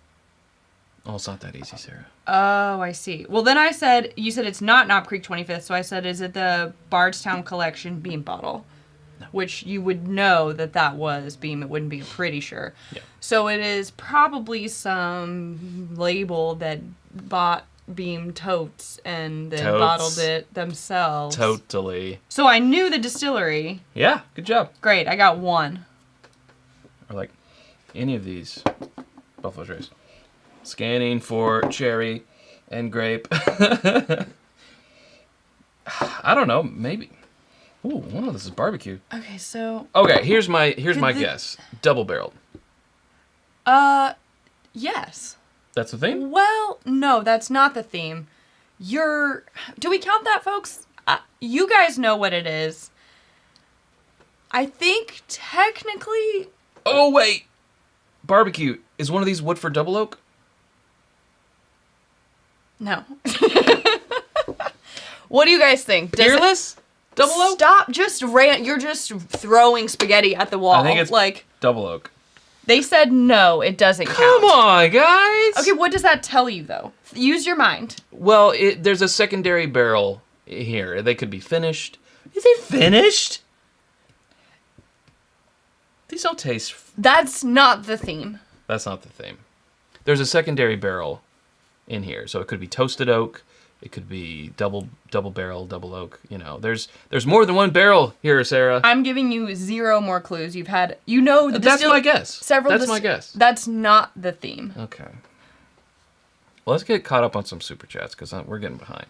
Speaker 1: Oh, it's not that easy, Sarah.
Speaker 2: Oh, I see. Well, then I said, you said it's not Knob Creek 25th, so I said, is it the Bardstown Collection Beam bottle? No. Which you would know that was Beam. It wouldn't be pretty sure.
Speaker 1: Yeah.
Speaker 2: So it is probably some label that bought Beam totes and then bottled it themselves.
Speaker 1: Totally.
Speaker 2: So I knew the distillery.
Speaker 1: Yeah, good job.
Speaker 2: Great, I got one.
Speaker 1: Or like any of these Buffalo Trace. Scanning for cherry and grape. I don't know, maybe. Ooh, oh, this is barbecue.
Speaker 2: Okay, so...
Speaker 1: Okay, here's my guess. Double barreled.
Speaker 2: Yes.
Speaker 1: That's the theme?
Speaker 2: Well, no, that's not the theme. Do we count that, folks? You guys know what it is. I think technically...
Speaker 1: Oh, wait. Barbecue. Is one of these Woodford Double Oak?
Speaker 2: No. What do you guys think?
Speaker 1: Fearless? Double Oak?
Speaker 2: Stop just you're just throwing spaghetti at the wall.
Speaker 1: I think it's
Speaker 2: like
Speaker 1: Double Oak.
Speaker 2: They said no, it doesn't count.
Speaker 1: Come on, guys.
Speaker 2: Okay, what does that tell you though? Use your mind.
Speaker 1: Well, there's a secondary barrel here. They could be finished. Is it finished? These don't taste...
Speaker 2: That's not the theme.
Speaker 1: That's not the theme. There's a secondary barrel in here, so it could be toasted oak. It could be double barrel, double oak. You know, there's more than one barrel here, Sarah.
Speaker 2: I'm giving you 0 more clues. You've had, the
Speaker 1: That's my guess.
Speaker 2: That's
Speaker 1: my guess.
Speaker 2: That's not the theme.
Speaker 1: Okay. Well, let's get caught up on some super chats because we're getting behind.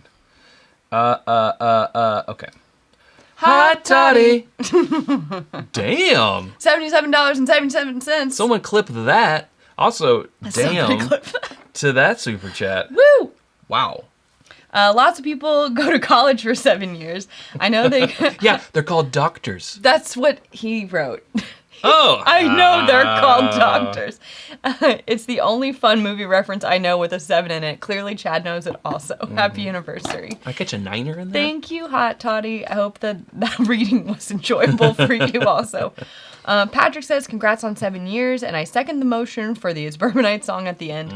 Speaker 1: Okay. Hot toddy. Damn.
Speaker 2: $77.77.
Speaker 1: Someone clip that. Also,
Speaker 2: Somebody
Speaker 1: damn
Speaker 2: clip that.
Speaker 1: to that super chat.
Speaker 2: Woo!
Speaker 1: Wow.
Speaker 2: Lots of people go to college for 7 years. I know they...
Speaker 1: Yeah, they're called doctors.
Speaker 2: That's what he wrote.
Speaker 1: Oh.
Speaker 2: I know they're called doctors. It's the only fun movie reference I know with a 7 in it. Clearly, Chad knows it also. Happy anniversary.
Speaker 1: I catch a 9er in there?
Speaker 2: Thank you, Hot Toddy. I hope that reading was enjoyable for you also. Patrick says, congrats on 7 years, and I second the motion for the It's Bourbonite song at the end.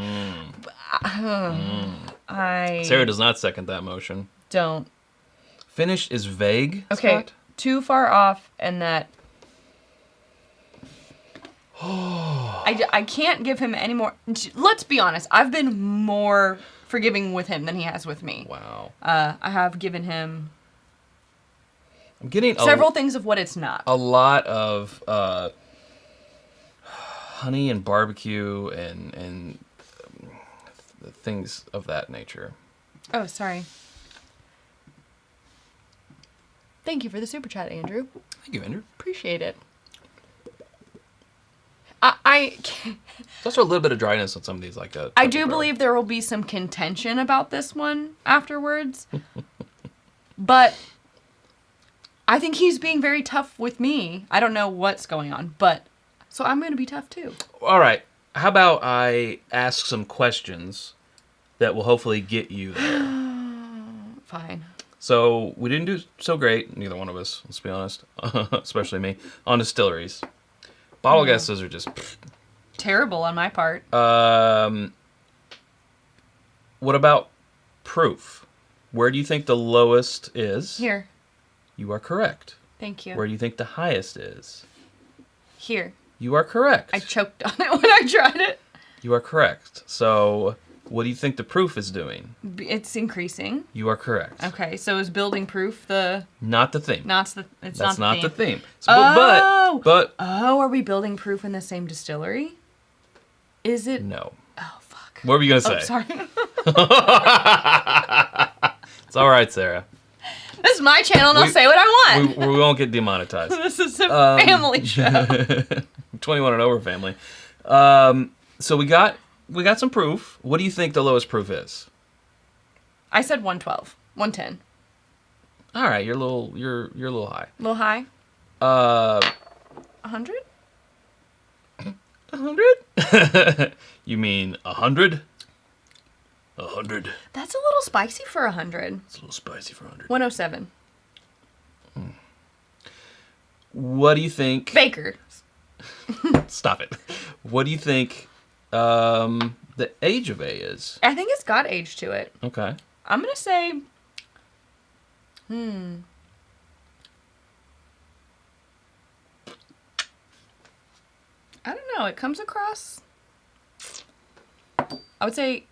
Speaker 2: I
Speaker 1: Sarah does not second that motion.
Speaker 2: don't.
Speaker 1: Finished is vague,
Speaker 2: Okay,
Speaker 1: Scott?
Speaker 2: too far off, and that... I can't give him any more... Let's be honest. I've been more forgiving with him than he has with me.
Speaker 1: Wow.
Speaker 2: I have given him
Speaker 1: I'm getting
Speaker 2: several things of what it's not.
Speaker 1: a lot of honey and barbecue and things of that nature.
Speaker 2: Oh, sorry. Thank you for the super chat, Andrew.
Speaker 1: Thank you, Andrew.
Speaker 2: Appreciate it. I
Speaker 1: There's also a little bit of dryness on some of these, like that.
Speaker 2: I do believe there will be some contention about this one afterwards. But I think he's being very tough with me. I don't know what's going on, but so I'm going to be tough too.
Speaker 1: All right. How about I ask some questions that will hopefully get you there?
Speaker 2: Fine.
Speaker 1: So we didn't do so great, neither one of us, let's be honest, especially me, on distilleries. Bottle guesses are just
Speaker 2: terrible on my part.
Speaker 1: What about proof? Where do you think the lowest is?
Speaker 2: Here.
Speaker 1: You are correct.
Speaker 2: Thank you.
Speaker 1: Where do you think the highest is?
Speaker 2: Here.
Speaker 1: You are correct.
Speaker 2: I choked on it when I tried it.
Speaker 1: You are correct. So, what do you think the proof is doing?
Speaker 2: It's increasing.
Speaker 1: You are correct.
Speaker 2: Okay, so is building proof the...
Speaker 1: Not the theme.
Speaker 2: That's not
Speaker 1: the theme. So,
Speaker 2: oh!
Speaker 1: But...
Speaker 2: Oh, are we building proof in the same distillery? Is it...
Speaker 1: No.
Speaker 2: Oh, fuck.
Speaker 1: What were you going to say?
Speaker 2: Oh, sorry.
Speaker 1: It's all right, Sarah.
Speaker 2: This is my channel, and I'll say what I want.
Speaker 1: We won't get demonetized.
Speaker 2: This is a family show.
Speaker 1: 21 and over family. So we got some proof. What do you think the lowest proof is?
Speaker 2: I said 112, 110.
Speaker 1: All right, you're a little high.
Speaker 2: A little high. 100?
Speaker 1: 100? You mean 100? 100.
Speaker 2: That's a little spicy for 100.
Speaker 1: It's a little spicy for 100.
Speaker 2: 107.
Speaker 1: What do you think?
Speaker 2: Baker.
Speaker 1: Stop it. What do you think the age of A is?
Speaker 2: I think it's got age to it.
Speaker 1: Okay.
Speaker 2: I'm going to say... I don't know. It comes across... I would say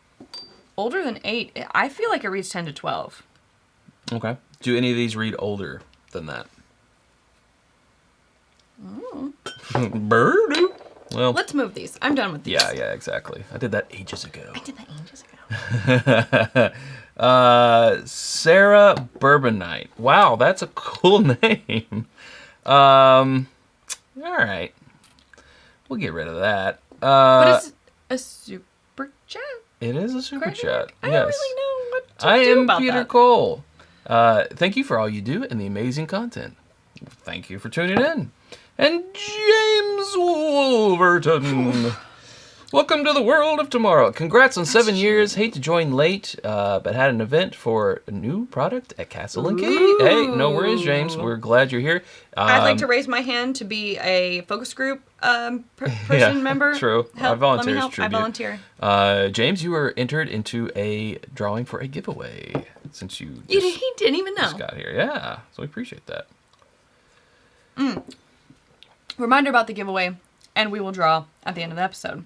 Speaker 2: older than 8. I feel like it reads 10 to 12.
Speaker 1: Okay. Do any of these read older than that? Bird. Well,
Speaker 2: let's move these. I'm done with these.
Speaker 1: Yeah, exactly. I did that ages ago. Sara Bourbon Night. Wow, that's a cool name. All right. We'll get rid of that.
Speaker 2: But it's a super chat.
Speaker 1: It is a super chat.
Speaker 2: I don't really know what to
Speaker 1: I
Speaker 2: do
Speaker 1: am
Speaker 2: about
Speaker 1: Peter
Speaker 2: that.
Speaker 1: Cole. Thank you for all you do and the amazing content. Thank you for tuning in. And James Wolverton. Welcome to the world of tomorrow. Congrats on 7 years. Hate to join late, but had an event for a new product at Castle and Key. Hey, no worries, James. We're glad you're here.
Speaker 2: I'd like to raise my hand to be a focus group person member.
Speaker 1: True.
Speaker 2: Help.
Speaker 1: I volunteer.
Speaker 2: Let me help. I volunteer.
Speaker 1: James, you were entered into a drawing for a giveaway since he
Speaker 2: didn't even know.
Speaker 1: Just got here. Yeah, so we appreciate that.
Speaker 2: Reminder about the giveaway, and we will draw at the end of the episode.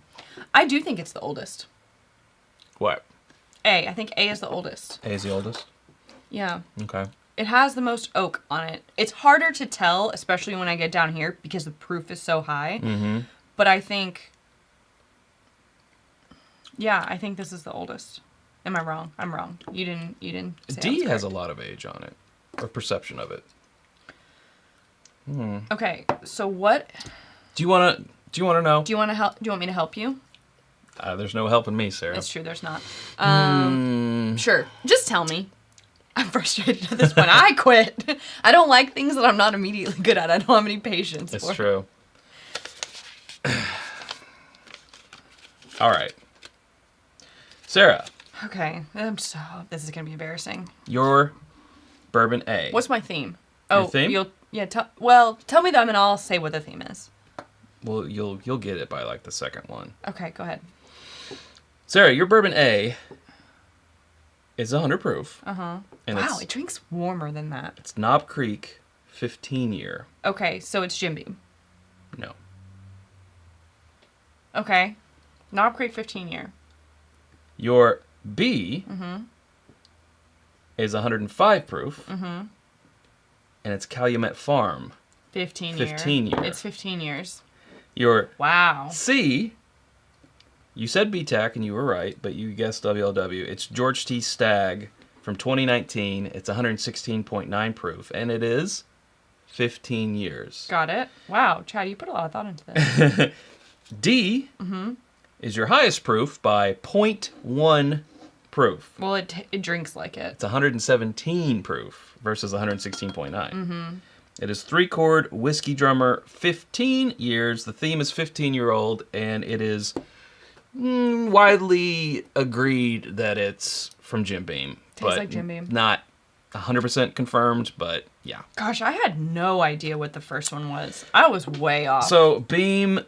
Speaker 2: I do think it's the oldest.
Speaker 1: What?
Speaker 2: A. I think A is the oldest.
Speaker 1: A is the oldest?
Speaker 2: Yeah.
Speaker 1: Okay.
Speaker 2: It has the most oak on it. It's harder to tell, especially when I get down here, because the proof is so high.
Speaker 1: Mm-hmm.
Speaker 2: But I think... Yeah, I think this is the oldest. Am I wrong? I'm wrong. You didn't say
Speaker 1: D has a lot of age on it. Or perception of it.
Speaker 2: Okay, so what...
Speaker 1: Do you want to know?
Speaker 2: Do you want to help? Do you want me to help you?
Speaker 1: There's no helping me, Sarah.
Speaker 2: It's true, there's not. Sure, just tell me. I'm frustrated at this point. I quit. I don't like things that I'm not immediately good at. I don't have any patience
Speaker 1: It's
Speaker 2: for.
Speaker 1: true. All right. Sarah.
Speaker 2: Okay, this is going to be embarrassing.
Speaker 1: Your Bourbon A.
Speaker 2: What's my theme?
Speaker 1: Your theme?
Speaker 2: Tell me them and I'll say what the theme is.
Speaker 1: Well, you'll get it by like the second one.
Speaker 2: Okay, go ahead.
Speaker 1: Sarah, your Bourbon A is 100 proof.
Speaker 2: Uh-huh.
Speaker 1: And
Speaker 2: wow, it drinks warmer than that.
Speaker 1: It's Knob Creek 15 year.
Speaker 2: Okay, so it's Jim Beam.
Speaker 1: No.
Speaker 2: Okay. Knob Creek 15 year.
Speaker 1: Your B is 105 proof.
Speaker 2: Mm-hmm.
Speaker 1: And it's Calumet Farm.
Speaker 2: 15
Speaker 1: year.
Speaker 2: It's 15 years.
Speaker 1: Your
Speaker 2: Wow.
Speaker 1: C, you said BTAC and you were right, but you guessed WLW. It's George T. Stagg from 2019. It's 116.9 proof, and it is 15 years.
Speaker 2: Got it. Wow, Chad, you put a lot of thought into this.
Speaker 1: D is your highest proof by 0.1 proof.
Speaker 2: Well, it drinks like it.
Speaker 1: It's 117 proof versus 116.9. It is 3-chord whiskey drummer, 15 years. The theme is 15-year-old, and it is widely agreed that it's from Jim Beam.
Speaker 2: Tastes like Jim Beam.
Speaker 1: Not 100% confirmed, but yeah.
Speaker 2: Gosh, I had no idea what the first one was. I was way off.
Speaker 1: So Beam,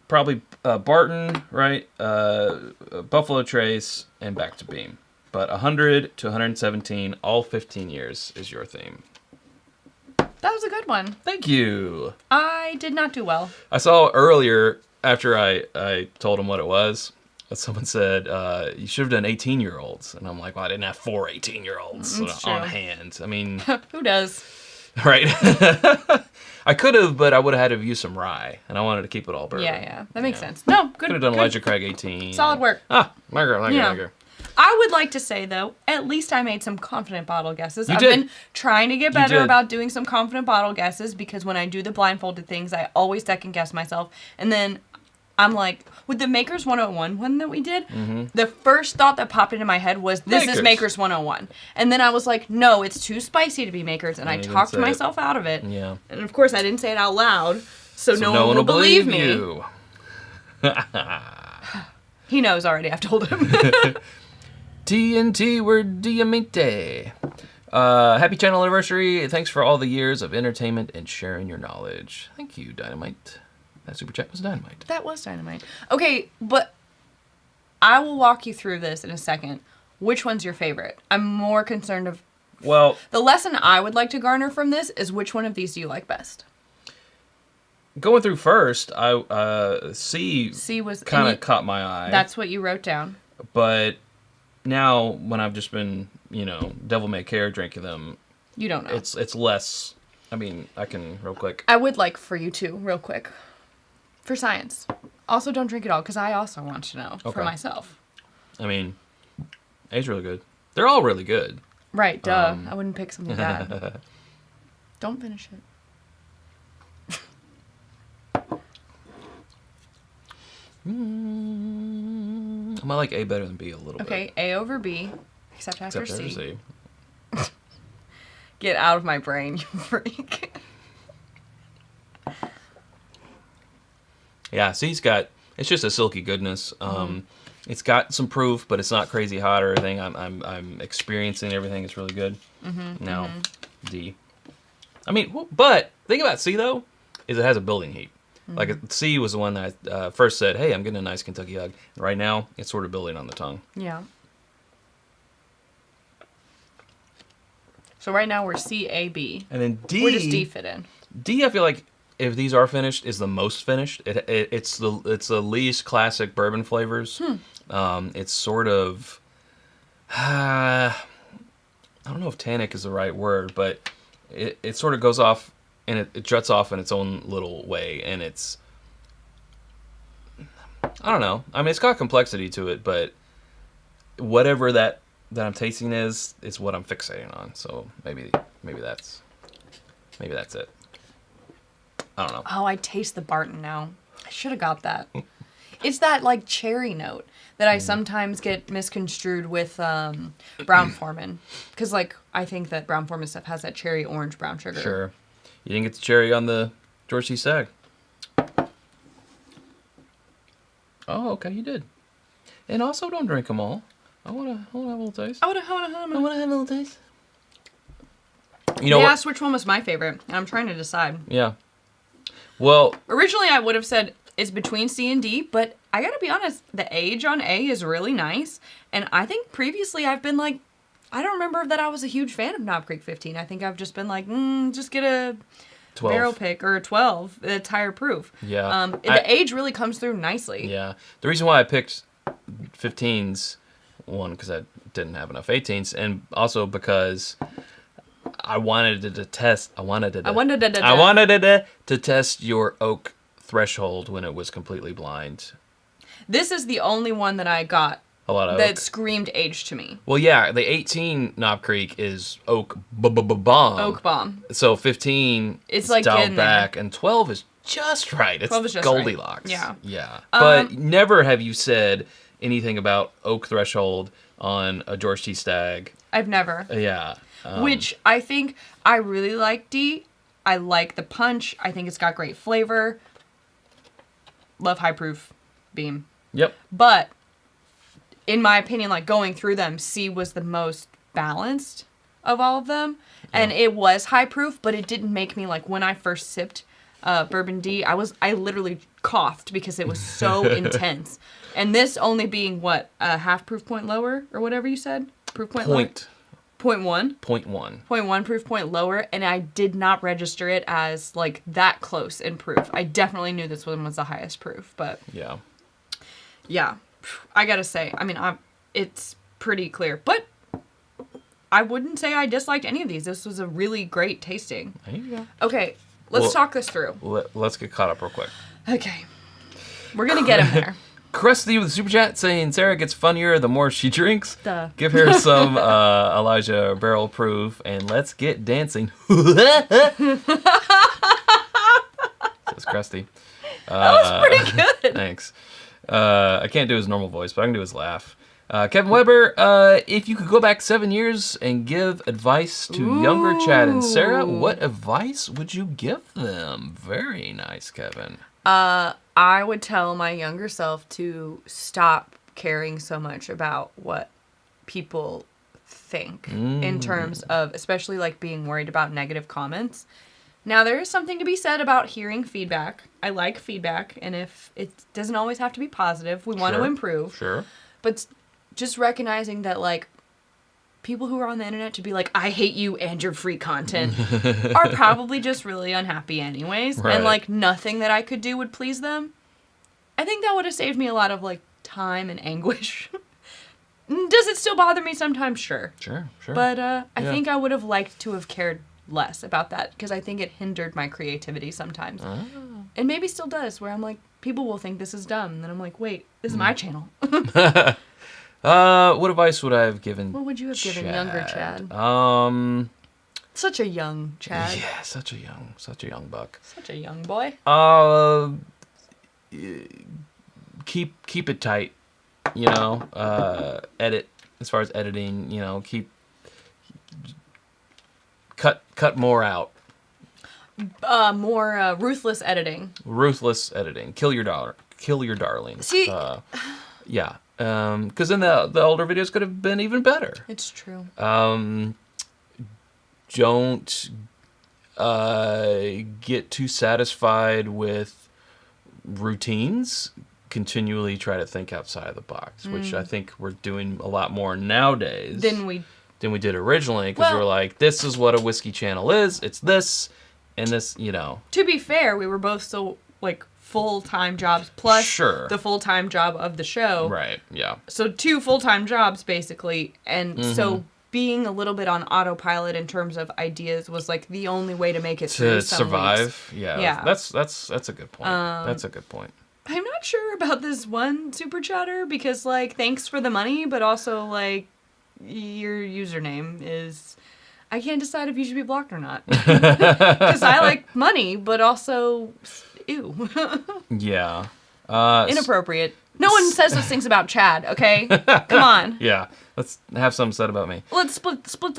Speaker 1: probably Barton, right? Buffalo Trace, and back to Beam. But 100 to 117, all 15 years is your theme.
Speaker 2: That was a good one.
Speaker 1: Thank you.
Speaker 2: I did not do well.
Speaker 1: I saw earlier, after I told him what it was, someone said, you should have done 18-year-olds. And I'm like, well, I didn't have 4 18-year-olds on hand. I mean...
Speaker 2: Who does?
Speaker 1: Right. I could have, but I would have had to have used some rye. And I wanted to keep it all bourbon.
Speaker 2: Yeah. That makes sense. No, good.
Speaker 1: Could have done Elijah Craig 18.
Speaker 2: Solid work.
Speaker 1: Lager.
Speaker 2: I would like to say, though, at least I made some confident bottle guesses. I've
Speaker 1: did.
Speaker 2: been trying to get better about doing some confident bottle guesses because when I do the blindfolded things, I always second guess myself. And then I'm like, with the Makers 101 one that we did, the first thought that popped into my head was, this is Makers 101. And then I was like, no, it's too spicy to be Makers. And I talked myself out of it.
Speaker 1: Yeah.
Speaker 2: And of course, I didn't say it out loud, so no one will believe me.
Speaker 1: You.
Speaker 2: He knows already. I've told him.
Speaker 1: TNT, we're Diamante. Happy channel anniversary. Thanks for all the years of entertainment and sharing your knowledge. Thank you, Dynamite. That super chat was Dynamite.
Speaker 2: That was Dynamite. Okay, but I will walk you through this in a second. Which one's your favorite? I'm more concerned of...
Speaker 1: Well...
Speaker 2: The lesson I would like to garner from this is which one of these do you like best?
Speaker 1: Going through first, C was kind of caught my eye.
Speaker 2: That's what you wrote down.
Speaker 1: But now, when I've just been, Devil May Care drinking them...
Speaker 2: You don't know.
Speaker 1: It's less... I mean, I can real quick.
Speaker 2: I would like for you to, real quick. For science. Also, don't drink it all, because I also want to know for myself.
Speaker 1: I mean, A's really good. They're all really good.
Speaker 2: Right, duh. I wouldn't pick something bad. Don't finish it.
Speaker 1: I might like A better than B a little bit.
Speaker 2: Okay, A over B, except after C.
Speaker 1: C.
Speaker 2: Get out of my brain, you freak.
Speaker 1: Yeah, C's it's just a silky goodness. It's got some proof, but it's not crazy hot or anything. I'm experiencing everything. It's really good. Now, D. I mean, but the thing about C, though, is it has a building heat. Like, C was the one that I first said, hey, I'm getting a nice Kentucky hug. And right now, it's sort of building on the tongue.
Speaker 2: Yeah. So right now we're C, A, B.
Speaker 1: And then D.
Speaker 2: Where does D fit in?
Speaker 1: D, I feel like, if these are finished, is the most finished. It's the least classic bourbon flavors. It's sort of... I don't know if tannic is the right word, but it sort of goes off and it juts off in its own little way, and it's... I don't know. I mean, it's got complexity to it, but whatever that I'm tasting is what I'm fixating on. So maybe that's it. I don't know.
Speaker 2: Oh, I taste the Barton now. I should have got that. It's that, like, cherry note that I sometimes get misconstrued with Brown-Forman. Because, like, I think that Brown-Forman stuff has that cherry orange brown sugar.
Speaker 1: Sure. You didn't get the cherry on the George C. Stagg. Oh, okay, you did. And also, don't drink them all. I want to have a little taste.
Speaker 2: I want to have
Speaker 1: a little taste.
Speaker 2: You know, they asked which one was my favorite, and I'm trying to decide.
Speaker 1: Yeah. Well,
Speaker 2: originally I would have said it's between C and D, but I gotta be honest, the age on A is really nice, and I think previously I've been like, I don't remember that I was a huge fan of Knob Creek 15. I think I've just been like, just get a 12. Barrel pick or a 12. It's higher proof.
Speaker 1: Yeah.
Speaker 2: The age really comes through nicely.
Speaker 1: Yeah. The reason why I picked 15s, one, because I didn't have enough 18s, and also because I wanted to test. I wanted to test your oak threshold when it was completely blind.
Speaker 2: This is the only one that I got
Speaker 1: A lot of
Speaker 2: that
Speaker 1: oak.
Speaker 2: screamed age to me.
Speaker 1: Well, yeah, the 18 Knob Creek is oak bomb.
Speaker 2: Oak bomb.
Speaker 1: So 15
Speaker 2: It's
Speaker 1: is
Speaker 2: like
Speaker 1: dialed
Speaker 2: getting there.
Speaker 1: back, and 12 is just right. It's
Speaker 2: 12 is just
Speaker 1: Goldilocks.
Speaker 2: right.
Speaker 1: Yeah. But never have you said anything about oak threshold on a George T. Stagg.
Speaker 2: I've never.
Speaker 1: Yeah.
Speaker 2: Which I think I really like D. I like the punch. I think it's got great flavor. Love high proof beam.
Speaker 1: Yep.
Speaker 2: But in my opinion, like going through them, C was the most balanced of all of them. And it was high proof, but it didn't make me like when I first sipped Bourbon D, I literally coughed because it was so intense. And this only being what, a half proof point lower or whatever you said? Proof point lower? 0.1?
Speaker 1: 0.1.
Speaker 2: 0.1 proof point lower, and I did not register it as like that close in proof. I definitely knew this one was the highest proof, but yeah, I gotta say, I mean, it's pretty clear, but I wouldn't say I disliked any of these. This was a really great tasting.
Speaker 1: There you go.
Speaker 2: Okay, let's talk this through.
Speaker 1: Let's get caught up real quick.
Speaker 2: Okay, we're gonna get him there.
Speaker 1: Krusty with the super chat saying Sarah gets funnier the more she drinks.
Speaker 2: Duh.
Speaker 1: Give her some Elijah barrel proof and let's get dancing. Says Krusty.
Speaker 2: That was pretty good.
Speaker 1: Thanks. I can't do his normal voice, but I can do his laugh. Kevin Weber, if you could go back 7 years and give advice to younger Chad and Sarah, what advice would you give them? Very nice, Kevin.
Speaker 2: I would tell my younger self to stop caring so much about what people think in terms of, especially like being worried about negative comments. Now, there is something to be said about hearing feedback. I like feedback, and if it doesn't always have to be positive, we want to improve.
Speaker 1: Sure.
Speaker 2: But just recognizing that, like, people who are on the internet to be like, I hate you and your free content are probably just really unhappy anyways.
Speaker 1: Right.
Speaker 2: And, like, nothing that I could do would please them. I think that would have saved me a lot of, like, time and anguish. Does it still bother me sometimes? Sure.
Speaker 1: Sure.
Speaker 2: But I think I would have liked to have cared less about that because I think it hindered my creativity sometimes. And maybe still does, where I'm like, people will think this is dumb. And then I'm like, wait, this is my channel.
Speaker 1: What advice would I have given
Speaker 2: What would you have given younger Chad? Such a young Chad.
Speaker 1: Yeah, such a young buck.
Speaker 2: Such a young boy.
Speaker 1: Keep it tight, you know. Edit as far as editing, you know. Cut more out.
Speaker 2: More ruthless editing.
Speaker 1: Ruthless editing. Kill your darlings.
Speaker 2: See,
Speaker 1: yeah. Because then the older videos could have been even better.
Speaker 2: it's true.
Speaker 1: Don't get too satisfied with routines. Continually try to think outside of the box, which I think we're doing a lot more nowadays
Speaker 2: Than we
Speaker 1: did originally, because we're like, this is what a whiskey channel is. It's this and this, you know.
Speaker 2: To be fair, we were both still like full-time jobs plus the full-time job of the show.
Speaker 1: Right. Yeah.
Speaker 2: So 2 full-time jobs basically, and so being a little bit on autopilot in terms of ideas was like the only way to make it through some
Speaker 1: survive.
Speaker 2: weeks.
Speaker 1: Yeah. That's a good point. That's a good point.
Speaker 2: I'm not sure about this one super chatter because like thanks for the money, but also like your username is, I can't decide if you should be blocked or not. Because I like money, but also, ew.
Speaker 1: Yeah.
Speaker 2: Inappropriate. No one says those things about Chad, okay? Come on.
Speaker 1: Yeah. Let's have something said about me.
Speaker 2: Let's spread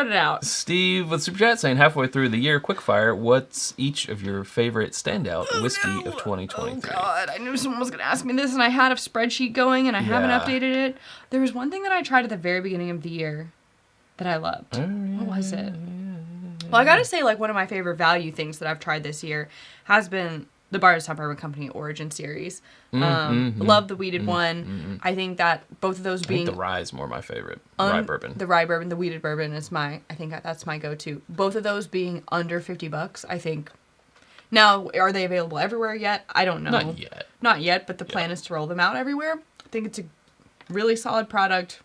Speaker 2: it out.
Speaker 1: Steve with Super Chat saying, halfway through the year, quickfire, what's each of your favorite standout whiskey of 2023?
Speaker 2: Oh, God. I knew someone was going to ask me this, and I had a spreadsheet going, and I haven't updated it. There was one thing that I tried at the very beginning of the year that I loved. What was it? Well, I got to say, like, one of my favorite value things that I've tried this year has been the Bardstown Bourbon Company Origin Series. Love the weeded one. I think that both of those being...
Speaker 1: I think the rye is more my favorite. Rye bourbon.
Speaker 2: The rye bourbon, the weeded bourbon is I think that's my go-to. Both of those being under $50, I think. Now, are they available everywhere yet? I don't know. Not yet, but the plan is to roll them out everywhere. I think it's a really solid product,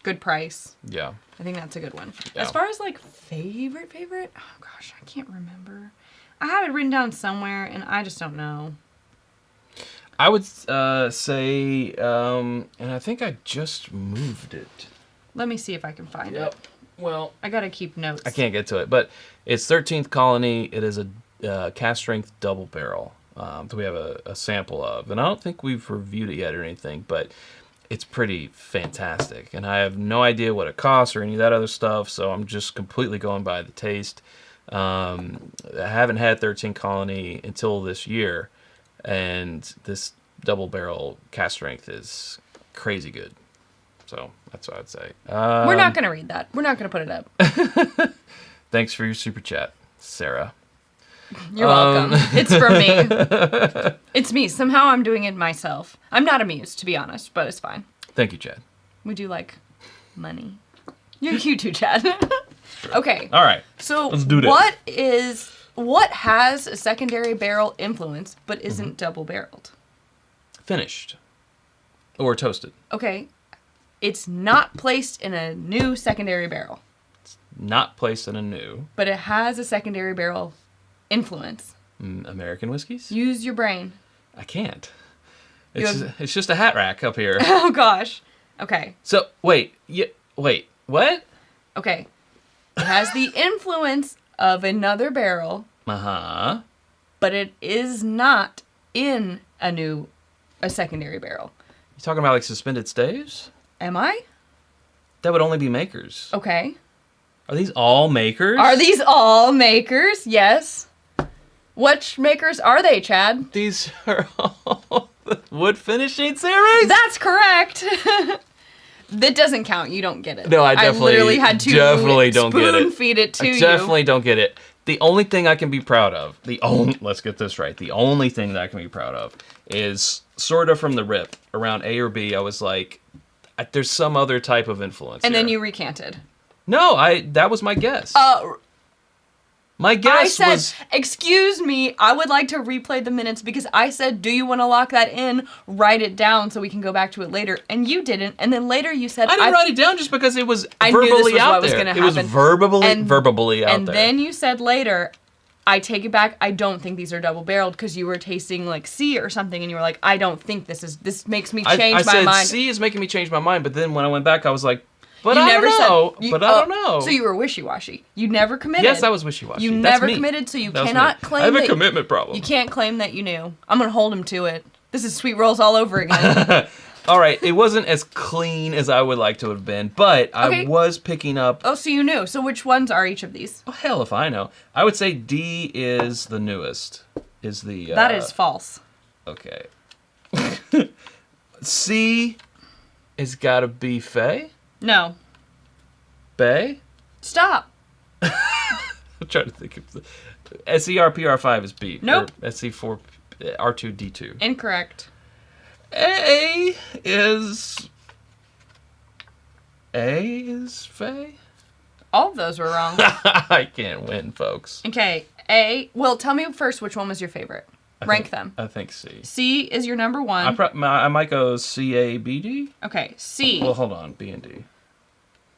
Speaker 2: good price.
Speaker 1: Yeah.
Speaker 2: I think that's a good one.
Speaker 1: Yeah.
Speaker 2: As far as, like, favorite? Oh, gosh, I can't remember. I have it written down somewhere, and I just don't know.
Speaker 1: I would say, and I think I just moved it.
Speaker 2: Let me see if I can find it.
Speaker 1: Well,
Speaker 2: I gotta keep notes.
Speaker 1: I can't get to it, but it's 13th Colony. It is a cast strength double barrel that we have a sample of, and I don't think we've reviewed it yet or anything, but it's pretty fantastic. And I have no idea what it costs or any of that other stuff, so I'm just completely going by the taste. I haven't had 13 Colony until this year, and this double barrel cast strength is crazy good. So that's what I'd say.
Speaker 2: We're not going to read that. We're not going to put it up.
Speaker 1: Thanks for your super chat, Sarah.
Speaker 2: You're welcome. It's from me. It's me. Somehow I'm doing it myself. I'm not amused, to be honest, but it's fine.
Speaker 1: Thank you, Chad.
Speaker 2: We do like money. You too, Chad. Okay.
Speaker 1: All right.
Speaker 2: So
Speaker 1: let's do this.
Speaker 2: What has a secondary barrel influence but isn't double barreled?
Speaker 1: Finished. Or toasted.
Speaker 2: Okay. It's not placed in a new secondary barrel.
Speaker 1: Not placed in a new.
Speaker 2: But it has a secondary barrel influence.
Speaker 1: American whiskeys?
Speaker 2: Use your brain.
Speaker 1: I can't. It's just a hat rack up here.
Speaker 2: Oh, gosh. Okay.
Speaker 1: So, wait, what?
Speaker 2: Okay. It has the influence of another barrel.
Speaker 1: Uh-huh.
Speaker 2: But it is not in a secondary barrel.
Speaker 1: You talking about like suspended staves?
Speaker 2: Am I?
Speaker 1: That would only be makers.
Speaker 2: Okay.
Speaker 1: Are these all makers?
Speaker 2: Are these all makers? Yes. Which makers are they, Chad?
Speaker 1: These are all the wood finishing series?
Speaker 2: That's correct. That doesn't count. You don't get it.
Speaker 1: No, I literally
Speaker 2: had to
Speaker 1: don't get it.
Speaker 2: Spoon feed it to you.
Speaker 1: Definitely don't get it. The only thing I can be proud of, let's get this right. The only thing that I can be proud of is sort of from the rip around A or B. I was like, there's some other type of influence.
Speaker 2: And
Speaker 1: here.
Speaker 2: then you recanted.
Speaker 1: No, that was my guess. My guess was...
Speaker 2: excuse me, I would like to replay the minutes because I said, do you want to lock that in? Write it down so we can go back to it later. And you didn't. And then later you said...
Speaker 1: I didn't write it down just because it was
Speaker 2: I knew this
Speaker 1: verbally
Speaker 2: was
Speaker 1: out
Speaker 2: what was
Speaker 1: there.
Speaker 2: gonna
Speaker 1: It was
Speaker 2: happen.
Speaker 1: verbally out there.
Speaker 2: And then you said later, I take it back, I don't think these are double-barreled because you were tasting like C or something and you were like, I don't think this makes me change my mind.
Speaker 1: I said C is making me change my mind, but then when I went back I was like, I don't know.
Speaker 2: So you were wishy-washy. You never committed.
Speaker 1: Yes, I was wishy-washy.
Speaker 2: You
Speaker 1: That's
Speaker 2: never
Speaker 1: me.
Speaker 2: committed, so you
Speaker 1: That was
Speaker 2: cannot
Speaker 1: me.
Speaker 2: claim
Speaker 1: I have
Speaker 2: that...
Speaker 1: a commitment problem.
Speaker 2: You can't claim that you knew. I'm going to hold him to it. This is Sweet Rolls all over again.
Speaker 1: All right, it wasn't as clean as I would like to have been, but
Speaker 2: Okay.
Speaker 1: I was picking up...
Speaker 2: Oh, so you knew. So which ones are each of these?
Speaker 1: Oh, hell if I know. I would say D is the newest.
Speaker 2: That is false.
Speaker 1: Okay. C has got to be Faye?
Speaker 2: No.
Speaker 1: Bay?
Speaker 2: Stop.
Speaker 1: I'm trying to think of the... SERPR5 is B.
Speaker 2: Nope.
Speaker 1: Or SC4... R2D2.
Speaker 2: Incorrect.
Speaker 1: A is Faye?
Speaker 2: All of those were wrong.
Speaker 1: I can't win, folks.
Speaker 2: Okay. A. Well, tell me first which one was your favorite. Rank them.
Speaker 1: I think C.
Speaker 2: C is your number one.
Speaker 1: I might go CABD.
Speaker 2: Okay. C.
Speaker 1: Well, hold on. B and D.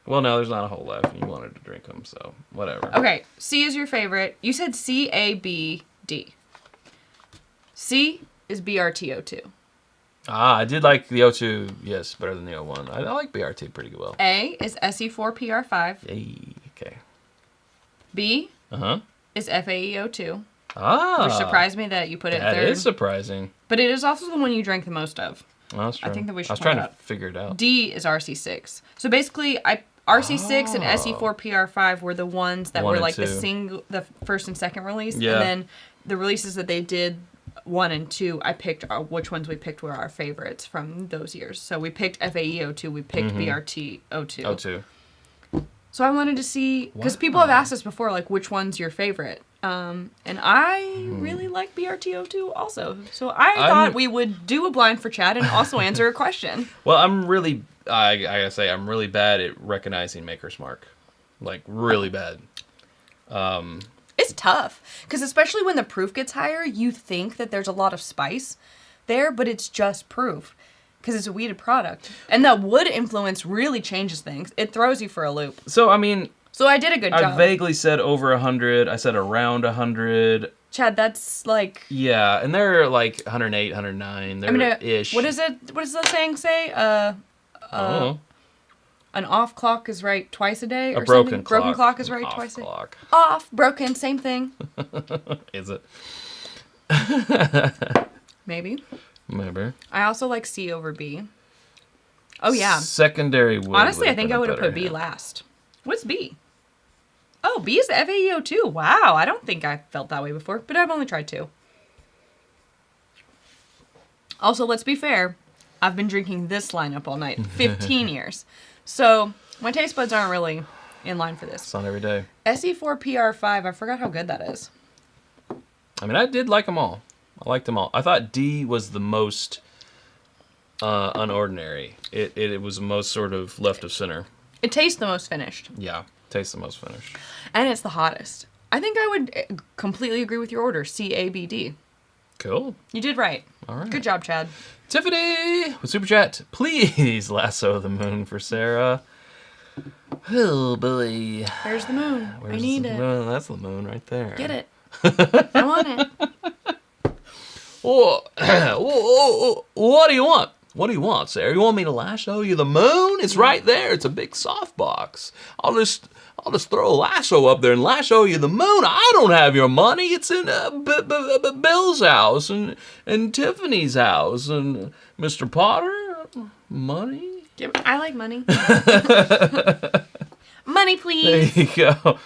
Speaker 1: Well, no, there's not a whole left. You wanted to drink them, so whatever.
Speaker 2: Okay. C is your favorite. You said CABD. C is BRTO2.
Speaker 1: I did like the O2, yes, better than the O1. I like BRT pretty well.
Speaker 2: A is SE4PR5.
Speaker 1: Hey, okay.
Speaker 2: B
Speaker 1: Uh-huh.
Speaker 2: is FAEO2.
Speaker 1: Ah.
Speaker 2: Which surprised me that you put it third.
Speaker 1: That is surprising.
Speaker 2: But it is also the one you drank the most of.
Speaker 1: Well, that's true.
Speaker 2: I think that we should
Speaker 1: I was
Speaker 2: point
Speaker 1: trying
Speaker 2: out.
Speaker 1: to figure it out.
Speaker 2: D is RC6. So basically, RC6 and SE4PR5 were the ones that
Speaker 1: One
Speaker 2: were
Speaker 1: and
Speaker 2: like
Speaker 1: two.
Speaker 2: the first and second release.
Speaker 1: Yeah.
Speaker 2: And then the releases that they did, 1 and 2, I picked which ones we picked were our favorites from those years. So we picked FAEO2, we picked BRTO2.
Speaker 1: O2.
Speaker 2: So I wanted to see, because people have asked us before, like, which one's your favorite? And I really like BRTO2 also. So I thought we would do a blind for Chad and also answer a question.
Speaker 1: Well, I gotta say, I'm really bad at recognizing Maker's Mark. Like, really bad.
Speaker 2: It's tough, because especially when the proof gets higher, you think that there's a lot of spice there, but it's just proof, because it's a weeded product. And the wood influence really changes things. It throws you for a loop.
Speaker 1: So, I mean...
Speaker 2: So I did a good job.
Speaker 1: I vaguely said over 100. I said around 100.
Speaker 2: Chad, that's like...
Speaker 1: Yeah, and they're like 108, 109. They're ish.
Speaker 2: What is it? What does the saying say?
Speaker 1: Oh.
Speaker 2: An off clock is right twice a day, or
Speaker 1: A broken
Speaker 2: something?
Speaker 1: clock.
Speaker 2: Broken clock is right
Speaker 1: Off
Speaker 2: twice a day.
Speaker 1: clock.
Speaker 2: Off, broken, same thing.
Speaker 1: Is it?
Speaker 2: Maybe.
Speaker 1: Maybe.
Speaker 2: I also like C over B. Oh, yeah.
Speaker 1: Secondary wood.
Speaker 2: Honestly, I think I would have put B last. What's B? Oh, B is the FAEO too. Wow, I don't think I felt that way before, but I've only tried 2. Also, let's be fair. I've been drinking this lineup all night. 15 years. So, my taste buds aren't really in line for this.
Speaker 1: It's not every day.
Speaker 2: SE4PR5, I forgot how good that is.
Speaker 1: I mean, I did like them all. I liked them all. I thought D was the most unordinary. It was the most sort of left of center.
Speaker 2: It tastes the most finished.
Speaker 1: Yeah, tastes the most finished.
Speaker 2: And it's the hottest. I think I would completely agree with your order. CABD.
Speaker 1: Cool.
Speaker 2: You did right.
Speaker 1: All right.
Speaker 2: Good job, Chad.
Speaker 1: Tiffany with Super Chat. Please lasso the moon for Sarah. Oh, boy.
Speaker 2: There's the moon. I need it.
Speaker 1: Moon? That's the moon right there.
Speaker 2: Get it. I want it.
Speaker 1: What do you want? What do you want, Sarah? You want me to lasso you the moon? It's right there. It's a big softbox. I'll just throw a lasso up there and lasso you the moon. I don't have your money. It's in Bill's house and Tiffany's house and Mr. Potter. Money?
Speaker 2: I like money. Money, please.
Speaker 1: There you go.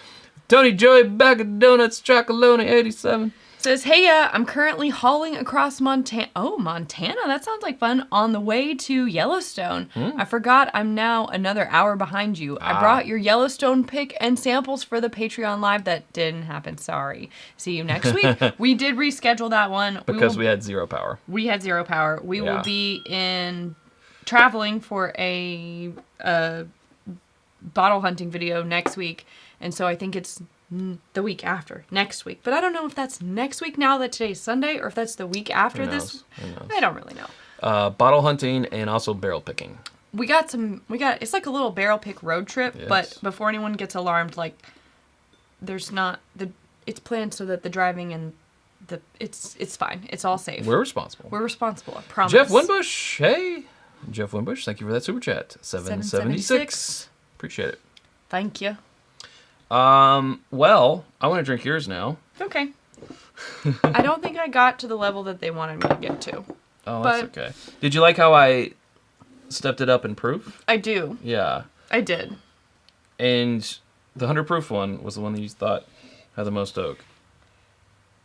Speaker 1: Tony Joey, bag of donuts, chocolonely, 87.
Speaker 2: Says, hey, I'm currently hauling across Montana. Oh, Montana. That sounds like fun. On the way to Yellowstone. I forgot I'm now another hour behind you. I brought your Yellowstone pick and samples for the Patreon Live. That didn't happen. Sorry. See you next week. We did reschedule that one.
Speaker 1: Because we had 0 power.
Speaker 2: We had 0 power. We will be traveling for a bottle hunting video next week. And so I think it's the week after, next week. But I don't know if that's next week now that today's Sunday, or if that's the week after this.
Speaker 1: Who knows?
Speaker 2: I don't really know.
Speaker 1: Bottle hunting and also barrel picking.
Speaker 2: It's like a little barrel pick road trip,
Speaker 1: Yes.
Speaker 2: but before anyone gets alarmed, like, it's planned so that the driving and it's fine. It's all safe.
Speaker 1: We're responsible.
Speaker 2: We're responsible, I promise.
Speaker 1: Jeff Winbush, hey. Jeff Winbush, thank you for that super chat. 776. Appreciate it.
Speaker 2: Thank you.
Speaker 1: Well, I want to drink yours now.
Speaker 2: Okay. I don't think I got to the level that they wanted me to get to.
Speaker 1: Oh, that's okay. Did you like how I stepped it up in proof?
Speaker 2: I do.
Speaker 1: Yeah.
Speaker 2: I did.
Speaker 1: And the 100 proof one was the one that you thought had the most oak.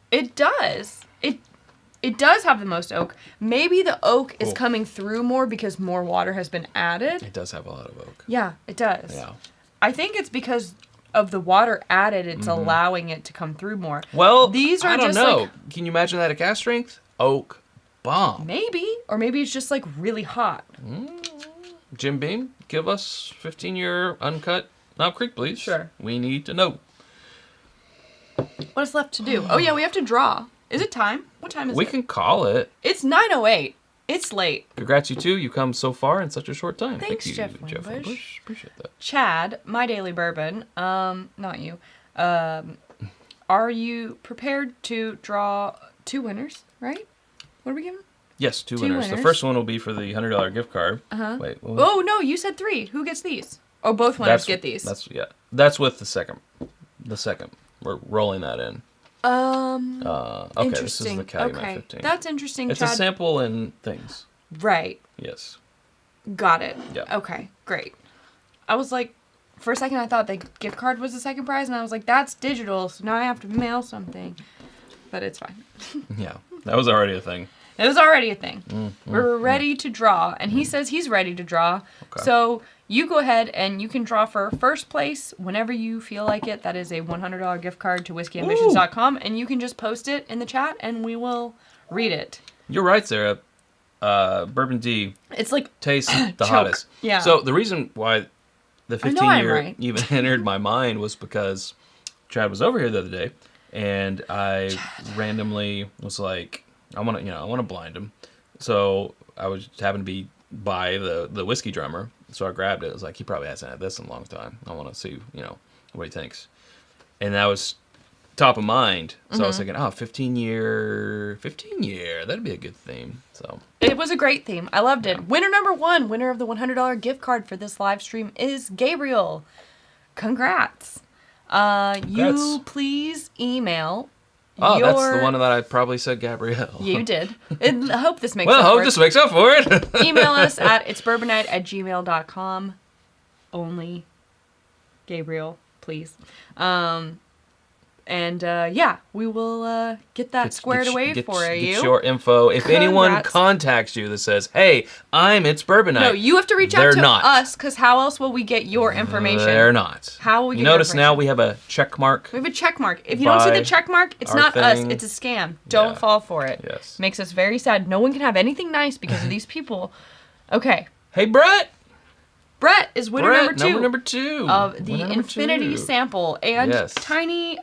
Speaker 2: It does. It does have the most oak. Maybe the oak is coming through more because more water has been added.
Speaker 1: It does have a lot of oak.
Speaker 2: Yeah, it does.
Speaker 1: Yeah.
Speaker 2: I think it's because of the water added, it's allowing it to come through more.
Speaker 1: Well,
Speaker 2: these are
Speaker 1: I don't
Speaker 2: just
Speaker 1: know.
Speaker 2: like,
Speaker 1: Can you imagine that at cast strength? Oak bomb.
Speaker 2: maybe, or maybe it's just like really hot.
Speaker 1: Jim Beam, give us 15-year uncut Knob Creek, please.
Speaker 2: Sure.
Speaker 1: We need to know.
Speaker 2: What is left to do? Oh yeah, we have to draw. Is it time? What time is it?
Speaker 1: We can call it.
Speaker 2: It's 9:08. It's late.
Speaker 1: Congrats, you two. You come so far in such a short time.
Speaker 2: Thanks,
Speaker 1: Thank you,
Speaker 2: Jeff
Speaker 1: Jeff
Speaker 2: Winbush.
Speaker 1: Winbush. Appreciate that.
Speaker 2: Chad, my daily bourbon. Not you. Are you prepared to draw 2 winners? Right? What are we giving?
Speaker 1: Yes, two winners. The
Speaker 2: winners.
Speaker 1: first one will be for the $100 gift card. Wait. What was
Speaker 2: Oh no, you said 3. Who gets these? Oh, both winners get these.
Speaker 1: That's with the second. The second. We're rolling that in. Okay, this is the Calumet 15.
Speaker 2: That's interesting,
Speaker 1: It's
Speaker 2: Chad.
Speaker 1: a sample and things.
Speaker 2: Right.
Speaker 1: Yes.
Speaker 2: Got it.
Speaker 1: Yeah.
Speaker 2: Okay, great. I was like, for a second I thought the gift card was the second prize, and I was like, that's digital, so now I have to mail something. But it's fine.
Speaker 1: Yeah, that was already a thing.
Speaker 2: It was already a thing. We're ready to draw, and he says he's ready to draw.
Speaker 1: Okay.
Speaker 2: So you go ahead and you can draw for first place whenever you feel like it. That is a $100 gift card to whiskeyambitions.com, and you can just post it in the chat, and we will read it.
Speaker 1: You're right, Sarah. Bourbon D
Speaker 2: It's like
Speaker 1: tastes the
Speaker 2: choke.
Speaker 1: hottest.
Speaker 2: Yeah.
Speaker 1: So the reason why the
Speaker 2: I know I'm
Speaker 1: 15-year
Speaker 2: right.
Speaker 1: even entered my mind was because Chad was over here the other day, and I randomly was like, I want to blind him. So I was happened to be by the whiskey drummer, so I grabbed it. I was like, he probably hasn't had this in a long time. I want to see, what he thinks. And that was top of mind. So I was thinking, 15 year, that'd be a good theme. So
Speaker 2: it was a great theme. I loved it. Winner number 1, winner of the $100 gift card for this live stream is Gabriel. Congrats. You please email.
Speaker 1: Oh, that's the one that I probably said Gabrielle.
Speaker 2: You did. I hope this makes
Speaker 1: well,
Speaker 2: up
Speaker 1: I
Speaker 2: for
Speaker 1: hope
Speaker 2: it.
Speaker 1: this makes up for it.
Speaker 2: Email us at itsbourbonite@gmail.com. Only Gabriel, please. We will get that squared away for you.
Speaker 1: Get your info. If anyone contacts you that says, "Hey, It's Bourbonite,"
Speaker 2: no, you have to reach out to us, because how else will we get your information?
Speaker 1: They're not.
Speaker 2: How will we get
Speaker 1: you notice now we have a check mark?
Speaker 2: We have a check mark. If you don't see the check mark, it's not us. It's a scam. Don't fall for it.
Speaker 1: Yes.
Speaker 2: Makes us very sad. No one can have anything nice because of these people. Okay.
Speaker 1: Hey, Brett.
Speaker 2: Brett is winner number
Speaker 1: 2
Speaker 2: of the Infinity Sample and tiny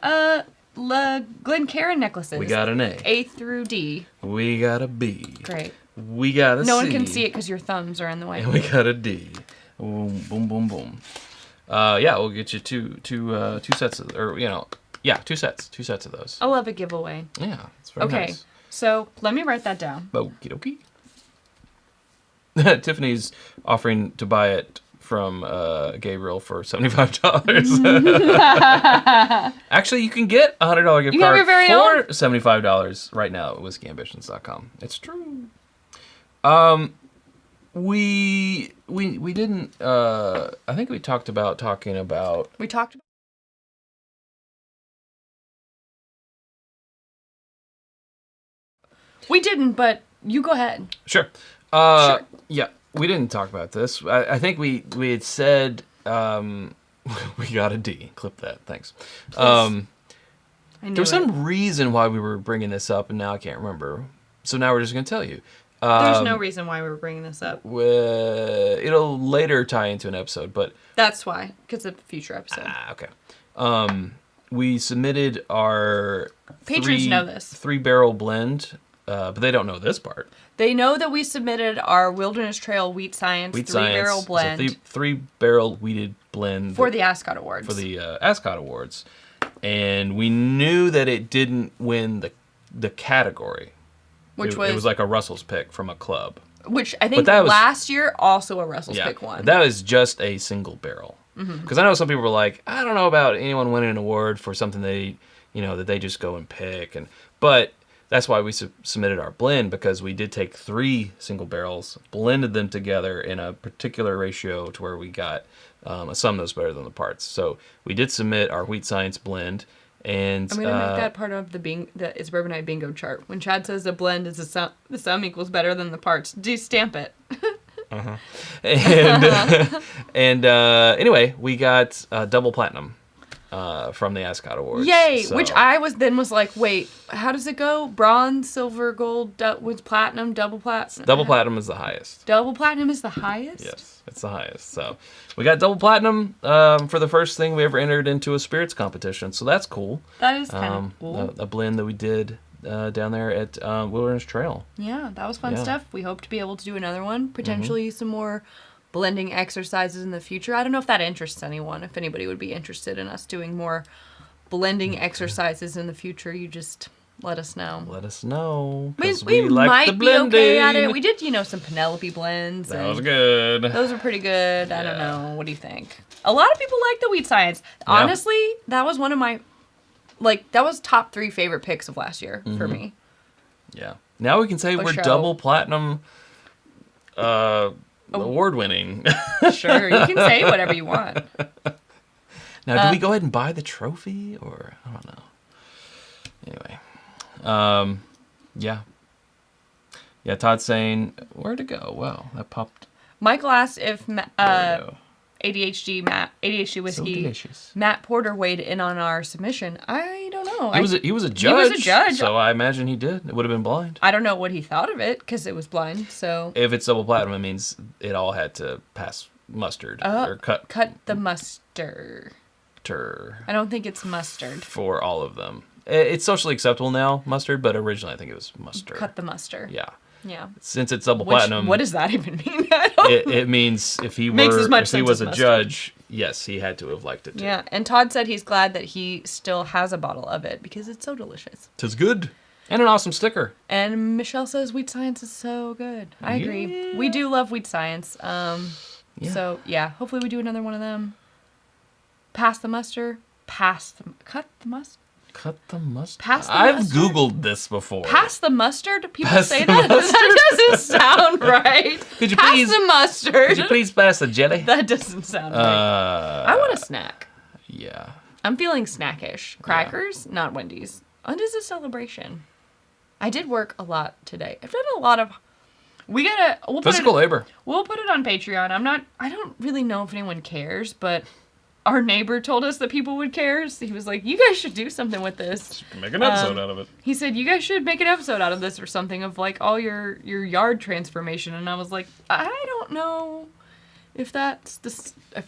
Speaker 2: Glencairn necklaces.
Speaker 1: We got an A
Speaker 2: through D.
Speaker 1: We got a B.
Speaker 2: Great.
Speaker 1: We got a C.
Speaker 2: No one can see it because your thumbs are in the way.
Speaker 1: And we got a D. Boom, boom, boom, boom. We'll get you two sets of, two sets of those.
Speaker 2: I love a giveaway.
Speaker 1: Yeah, it's very nice. Okay,
Speaker 2: so let me write that down.
Speaker 1: Okie dokie. Tiffany's offering to buy it from Gabriel for $75. Actually, you can get a $100 gift card for $75 right now at whiskeyambitions.com. It's true. We didn't. I think we talked about talking about.
Speaker 2: We talked about. We didn't, but you go ahead.
Speaker 1: Sure. Sure. Yeah, we didn't talk about this. I think we had said we got a D. Clip that. Thanks. There was some reason why we were bringing this up, and now I can't remember. So now we're just going to tell you.
Speaker 2: There's no reason why we were bringing this up.
Speaker 1: It'll later tie into an episode, but...
Speaker 2: That's why, because of a future episode.
Speaker 1: Okay. We submitted our...
Speaker 2: Patrons know this.
Speaker 1: 3-barrel blend, but they don't know this part.
Speaker 2: They know that we submitted our Wilderness Trail Wheat Science 3-barrel blend.
Speaker 1: 3-barrel wheated blend.
Speaker 2: For the Ascot Awards.
Speaker 1: For the Ascot Awards. And we knew that it didn't win the category. It was like a Russell's pick from a club.
Speaker 2: Which I think last year also a Russell's pick won.
Speaker 1: That was just a single barrel. Because I know some people were like, I don't know about anyone winning an award for something that they just go and pick. But that's why we submitted our blend, because we did take 3 single barrels, blended them together in a particular ratio to where we got a sum that was better than the parts. So we did submit our Wheat Science blend. And
Speaker 2: I'm gonna make that part of the It's Bourbonite bingo chart. When Chad says the blend is the sum equals better than the parts, stamp it.
Speaker 1: Anyway, we got double platinum from the Ascot Awards.
Speaker 2: Yay! So. Which I was like, wait, how does it go? Bronze, silver, gold, with platinum, double platinum.
Speaker 1: Double platinum is the highest.
Speaker 2: Double platinum is the highest?
Speaker 1: Yes, it's the highest. So we got double platinum for the first thing we ever entered into a spirits competition. So that's cool.
Speaker 2: That is kind of cool.
Speaker 1: A blend that we did down there at Wilderness Trail.
Speaker 2: Yeah, that was fun stuff. We hope to be able to do another one. Potentially some more blending exercises in the future. I don't know if that interests anyone. If anybody would be interested in us doing more blending exercises in the future, you just let us know.
Speaker 1: Let us know.
Speaker 2: We like might be okay at it. We did, some Penelope blends.
Speaker 1: That was good.
Speaker 2: Those were pretty good. I don't know. What do you think? A lot of people like the Wheat Science. Honestly, that was one of my, that was top 3 favorite picks of last year for me. Yeah.
Speaker 1: Now we can say we're double platinum award winning.
Speaker 2: Sure, you can say whatever you want.
Speaker 1: Now, do we go ahead and buy the trophy, or I don't know. Anyway, yeah. Todd's saying where'd it go? Wow, that popped.
Speaker 2: Michael asked if ADHD whiskey Matt Porter weighed in on our submission. I don't know.
Speaker 1: He was a judge. He was a judge, so I imagine he did. It would have been blind.
Speaker 2: I don't know what he thought of it because it was blind. So
Speaker 1: if it's double platinum, it means it all had to pass mustard or
Speaker 2: cut the mustard. I don't think it's mustard
Speaker 1: for all of them. It's socially acceptable now, mustard, but originally I think it was mustard.
Speaker 2: Cut the mustard.
Speaker 1: Yeah.
Speaker 2: Yeah.
Speaker 1: Since it's double platinum.
Speaker 2: What does that even mean?
Speaker 1: It means if he was a judge, yes, he had to have liked it too.
Speaker 2: Yeah, and Todd said he's glad that he still has a bottle of it because it's so delicious.
Speaker 1: 'Tis good. And an awesome sticker.
Speaker 2: And Michelle says Wheat Science is so good. I agree. We do love Wheat Science. So, yeah, hopefully we do another one of them. Pass the mustard. Cut the mustard.
Speaker 1: Cut the mustard.
Speaker 2: Pass the
Speaker 1: I've
Speaker 2: mustard?
Speaker 1: Googled this before.
Speaker 2: Pass the mustard? People
Speaker 1: Pass
Speaker 2: say
Speaker 1: the
Speaker 2: that?
Speaker 1: mustard?
Speaker 2: That doesn't sound right.
Speaker 1: Could you
Speaker 2: Pass
Speaker 1: please-
Speaker 2: the mustard.
Speaker 1: Could you please pass the jelly?
Speaker 2: That doesn't sound right. I want a snack.
Speaker 1: Yeah.
Speaker 2: I'm feeling snackish. Crackers, not Wendy's. Wendy's is a celebration. I did work a lot today. I've done a lot of... We'll
Speaker 1: Physical labor.
Speaker 2: We'll put it on Patreon. I don't really know if anyone cares, but our neighbor told us that people would care. So he was like, you guys should do something with this.
Speaker 1: Make an episode out of it.
Speaker 2: He said, you guys should make an episode out of this or something of like all your yard transformation. And I was like, I don't know if that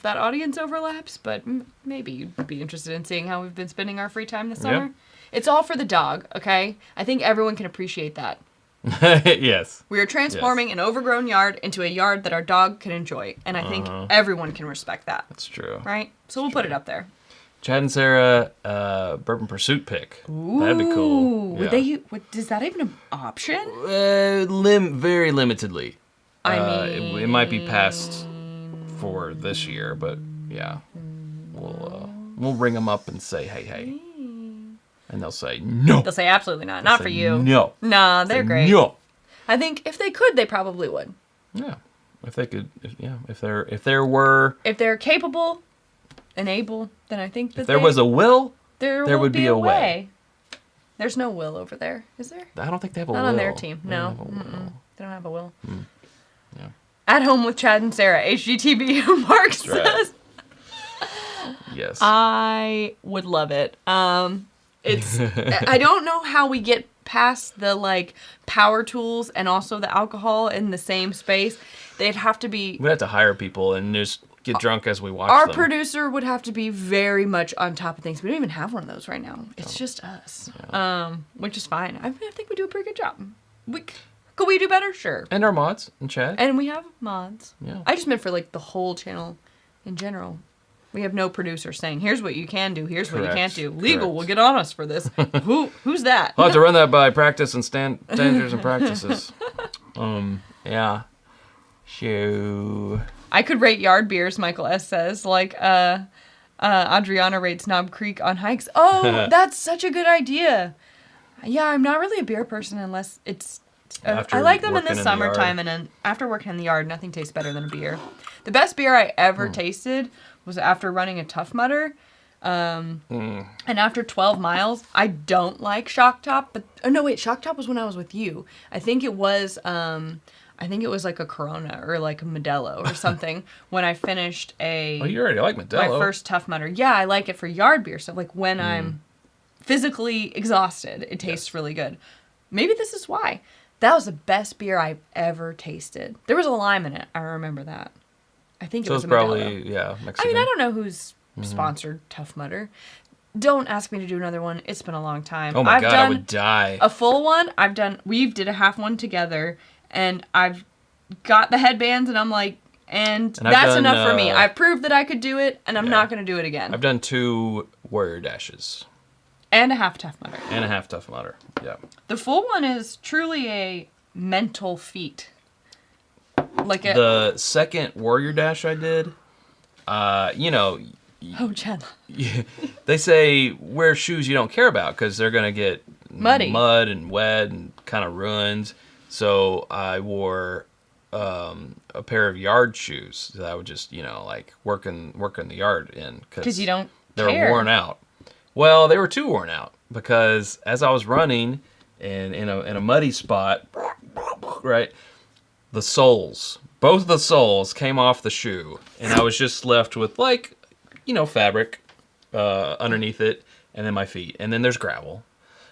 Speaker 2: audience overlaps, but maybe you'd be interested in seeing how we've been spending our free time this summer. It's all for the dog, okay? I think everyone can appreciate that.
Speaker 1: Yes.
Speaker 2: We are transforming an overgrown yard into a yard that our dog can enjoy. And I think everyone can respect that.
Speaker 1: That's true.
Speaker 2: Right? So we'll put it up there.
Speaker 1: Chad and Sarah, Bourbon Pursuit pick. That'd be cool.
Speaker 2: Would is that even an option?
Speaker 1: Very limitedly.
Speaker 2: I mean...
Speaker 1: it might be passed for this year, but yeah. We'll ring them up and say, hey. And they'll say, no.
Speaker 2: They'll say, absolutely not. Not for you.
Speaker 1: No.
Speaker 2: Nah, they're great.
Speaker 1: No.
Speaker 2: I think if they could, they probably would.
Speaker 1: Yeah. If they could, if there were...
Speaker 2: If they're capable and able, then I think that
Speaker 1: if there was a will,
Speaker 2: there would be a way. There's no will over there, is there?
Speaker 1: I don't think they have a will.
Speaker 2: Not on their team,
Speaker 1: They
Speaker 2: no.
Speaker 1: don't have a will.
Speaker 2: They don't have a will.
Speaker 1: Yeah.
Speaker 2: At home with Chad and Sarah, HGTV, Mark says.
Speaker 1: Yes.
Speaker 2: I would love it. It's I don't know how we get past the like power tools and also the alcohol in the same space. They'd have to be...
Speaker 1: We'd have to hire people and just get drunk as we watch
Speaker 2: Our
Speaker 1: them.
Speaker 2: producer would have to be very much on top of things. We don't even have one of those right now. It's just us, which is fine. I think we do a pretty good job. Could we do better? Sure.
Speaker 1: And our mods and Chad.
Speaker 2: And we have mods.
Speaker 1: Yeah.
Speaker 2: I just meant for like the whole channel in general. We have no producer saying, here's what you can do, here's what you can't do. Legal will get on us for this. Who's that?
Speaker 1: I'll have to run that by practice and standards and practices. Yeah. So...
Speaker 2: I could rate yard beers, Michael S. says, like Adriana rates Knob Creek on hikes. Oh, that's such a good idea. Yeah, I'm not really a beer person unless it's... I like them in the summertime, and then after working in the yard, nothing tastes better than a beer. The best beer I ever tasted was after running a Tough Mudder. And after 12 miles, I don't like Shock Top, but... Oh, no, wait, Shock Top was when I was with you. I think it was like a Corona or like a Modelo or something when I finished
Speaker 1: Oh, you already like Modelo.
Speaker 2: my first Tough Mudder. Yeah, I like it for yard beer. So like when I'm physically exhausted, it tastes really good. Maybe this is why. That was the best beer I've ever tasted. There was a lime in it. I remember that. I think it was a
Speaker 1: probably,
Speaker 2: Modelo.
Speaker 1: Mexican.
Speaker 2: I mean, I don't know who's sponsored Tough Mudder. Don't ask me to do another one. It's been a long time.
Speaker 1: Oh my God, I would die.
Speaker 2: A full one. We did a half one together, and I've got the headbands, and I'm like, and that's enough for me. I've proved that I could do it, and I'm not going to do it again.
Speaker 1: I've done 2 Warrior Dashes.
Speaker 2: And a half Tough Mudder.
Speaker 1: And a half Tough Mudder, yeah.
Speaker 2: The full one is truly a mental feat.
Speaker 1: The second Warrior Dash I did,
Speaker 2: Oh, Chad.
Speaker 1: they say wear shoes you don't care about because they're going to get
Speaker 2: muddy,
Speaker 1: mud and wet and kind of ruined. So I wore a pair of yard shoes that I would just, like working the yard in.
Speaker 2: Because you don't
Speaker 1: They were worn out. Well, they were too worn out because as I was running in a muddy spot, right, both the soles came off the shoe, and I was just left with fabric underneath it, and then my feet, and then there's gravel.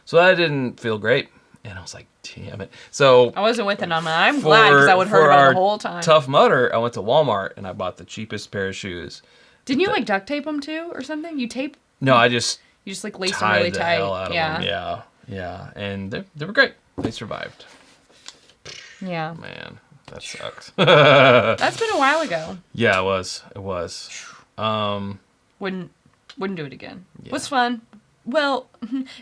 Speaker 1: So that didn't feel great, and I was like, damn it. So
Speaker 2: I wasn't with it on that. I'm glad because I would have heard about it the whole time.
Speaker 1: Tough Mudder, I went to Walmart and I bought the cheapest pair of shoes.
Speaker 2: Didn't you duct tape them too or something? You tape?
Speaker 1: No, I just
Speaker 2: laced them really
Speaker 1: the
Speaker 2: tight.
Speaker 1: Hell out of them. Yeah, and they were great. They survived.
Speaker 2: Yeah.
Speaker 1: Man, that sucks.
Speaker 2: That's been a while ago.
Speaker 1: Yeah, it was.
Speaker 2: Wouldn't do it again.
Speaker 1: Yeah.
Speaker 2: Was fun. Well,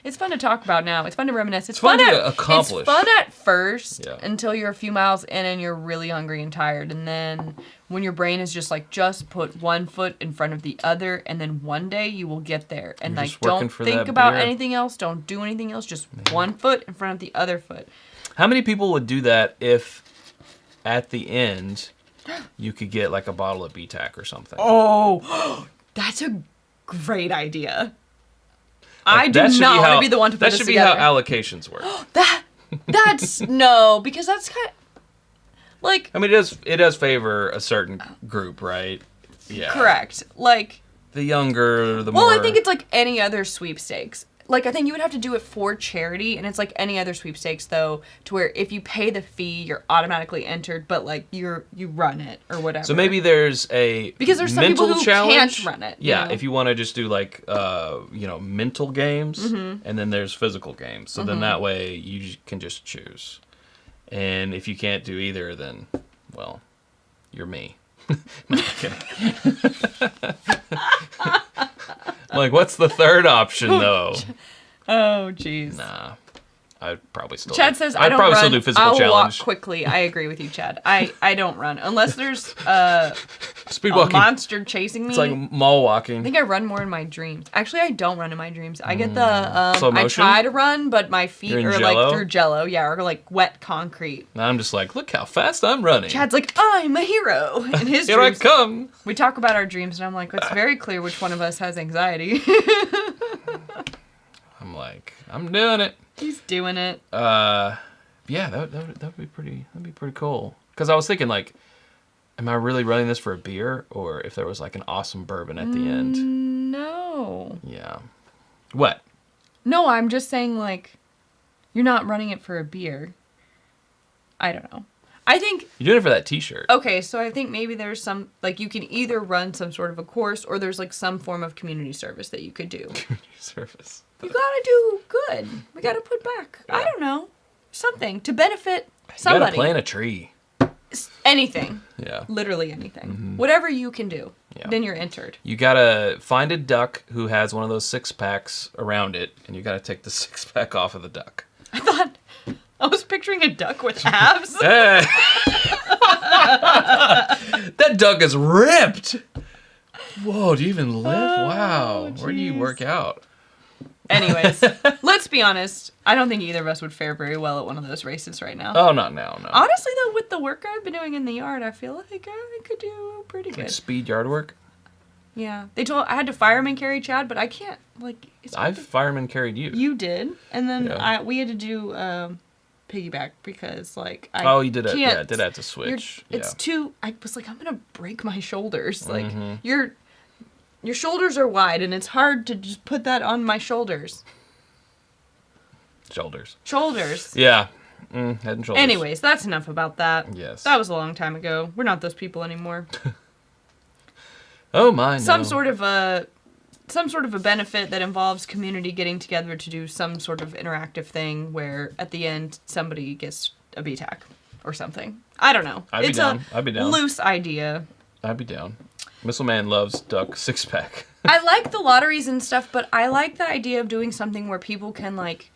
Speaker 2: it's fun to talk about now. It's fun to reminisce. It's
Speaker 1: fun
Speaker 2: fun
Speaker 1: to accomplish.
Speaker 2: It's fun at first
Speaker 1: Yeah.
Speaker 2: until you're a few miles in and you're really hungry and tired. And then when your brain is just like, just put one foot in front of the other, and then one day you will get there. And
Speaker 1: You're
Speaker 2: like,
Speaker 1: just working
Speaker 2: don't
Speaker 1: for
Speaker 2: think
Speaker 1: that
Speaker 2: about
Speaker 1: beer.
Speaker 2: anything else. Don't do anything else. Just one foot in front of the other foot.
Speaker 1: How many people would do that if at the end you could get like a bottle of BTAC or something?
Speaker 2: Oh, that's a great idea. I
Speaker 1: Like,
Speaker 2: do
Speaker 1: that should
Speaker 2: not
Speaker 1: be
Speaker 2: want
Speaker 1: how-
Speaker 2: to be the one to put
Speaker 1: That
Speaker 2: this
Speaker 1: should be
Speaker 2: together.
Speaker 1: how allocations work.
Speaker 2: That's no, because that's kind of like
Speaker 1: I mean, it does favor a certain group, right? Yeah.
Speaker 2: correct. Like,
Speaker 1: The younger, the
Speaker 2: well,
Speaker 1: more.
Speaker 2: I think it's like any other sweepstakes. Like, I think you would have to do it for charity, and it's like any other sweepstakes, though, to where if you pay the fee, you're automatically entered, but like you run it or whatever.
Speaker 1: So maybe there's a
Speaker 2: because there's some
Speaker 1: mental
Speaker 2: people who
Speaker 1: challenge.
Speaker 2: can't run it.
Speaker 1: Yeah,
Speaker 2: you know?
Speaker 1: if you want to just do like mental games,
Speaker 2: Mm-hmm.
Speaker 1: and then there's physical games. So then that way you can just choose. And if you can't do either, then well, you're me. No, I'm kidding. Like, what's the third option though?
Speaker 2: Oh, jeez.
Speaker 1: Nah, I'd probably still.
Speaker 2: Chad says,
Speaker 1: I'd
Speaker 2: I don't
Speaker 1: probably
Speaker 2: run.
Speaker 1: still do physical
Speaker 2: I'll
Speaker 1: challenge.
Speaker 2: walk quickly. I agree with you, Chad. I don't run. Unless there's a
Speaker 1: Speed walking.
Speaker 2: monster chasing me.
Speaker 1: It's like mall walking.
Speaker 2: I think I run more in my dreams. Actually, I don't run in my dreams. I get the,
Speaker 1: Slow
Speaker 2: I
Speaker 1: motion?
Speaker 2: try to run, but my feet
Speaker 1: You're in
Speaker 2: are
Speaker 1: Jell-O?
Speaker 2: like through Jell-O. Yeah, or like wet concrete.
Speaker 1: And I'm just like, look how fast I'm running.
Speaker 2: Chad's like, I'm a hero. In his
Speaker 1: Here
Speaker 2: dreams,
Speaker 1: I come.
Speaker 2: we talk about our dreams, and I'm like, it's very clear which one of us has anxiety.
Speaker 1: I'm like, I'm doing it.
Speaker 2: He's doing it.
Speaker 1: Yeah, that would be pretty. That'd be pretty cool. Because I was thinking, like, am I really running this for a beer, or if there was like an awesome bourbon at the end?
Speaker 2: No.
Speaker 1: Yeah. What?
Speaker 2: No, I'm just saying, like, you're not running it for a beer. I don't know. I think,
Speaker 1: You're doing it for that T-shirt.
Speaker 2: okay, so I think maybe there's some, like, you can either run some sort of a course, or there's, like, some form of community service that you could do.
Speaker 1: Service.
Speaker 2: You gotta do good. We gotta put back. I don't know. Something to benefit
Speaker 1: You
Speaker 2: somebody.
Speaker 1: gotta plant a tree.
Speaker 2: Anything.
Speaker 1: Yeah.
Speaker 2: Literally anything. Whatever you can do.
Speaker 1: Yeah.
Speaker 2: Then you're entered.
Speaker 1: You gotta find a duck who has one of those 6-packs around it, and you gotta take the 6-pack off of the duck.
Speaker 2: I was picturing a duck with abs.
Speaker 1: Hey! That duck is ripped. Whoa, do you even lift? Wow. Where do you work out?
Speaker 2: Anyways, let's be honest. I don't think either of us would fare very well at one of those races right now.
Speaker 1: Oh, not now, no.
Speaker 2: Honestly, though, with the work I've been doing in the yard, I feel like I could do pretty good.
Speaker 1: Speed yard work?
Speaker 2: Yeah. They told I had to fireman carry Chad, but I can't. Like, it's hard
Speaker 1: I've fireman carried you.
Speaker 2: You did, and then
Speaker 1: Yeah.
Speaker 2: we had to do piggyback because like I
Speaker 1: Oh, you did it.
Speaker 2: can't-
Speaker 1: Yeah, did have to switch.
Speaker 2: It's too. I was like, I'm gonna break my shoulders. Like
Speaker 1: Mm-hmm.
Speaker 2: your shoulders are wide, and it's hard to just put that on my shoulders.
Speaker 1: Shoulders.
Speaker 2: Shoulders.
Speaker 1: Yeah. Head and shoulders.
Speaker 2: Anyways, that's enough about that.
Speaker 1: Yes.
Speaker 2: That was a long time ago. We're not those people anymore.
Speaker 1: Oh my. No.
Speaker 2: Some sort of a benefit that involves community getting together to do some sort of interactive thing where at the end somebody gets a BTAC or something. I don't know.
Speaker 1: I'd be
Speaker 2: It's
Speaker 1: down.
Speaker 2: a
Speaker 1: I'd be down.
Speaker 2: loose idea.
Speaker 1: I'd be down. Missile Man loves duck 6-pack.
Speaker 2: I like the lotteries and stuff, but I like the idea of doing something where people can like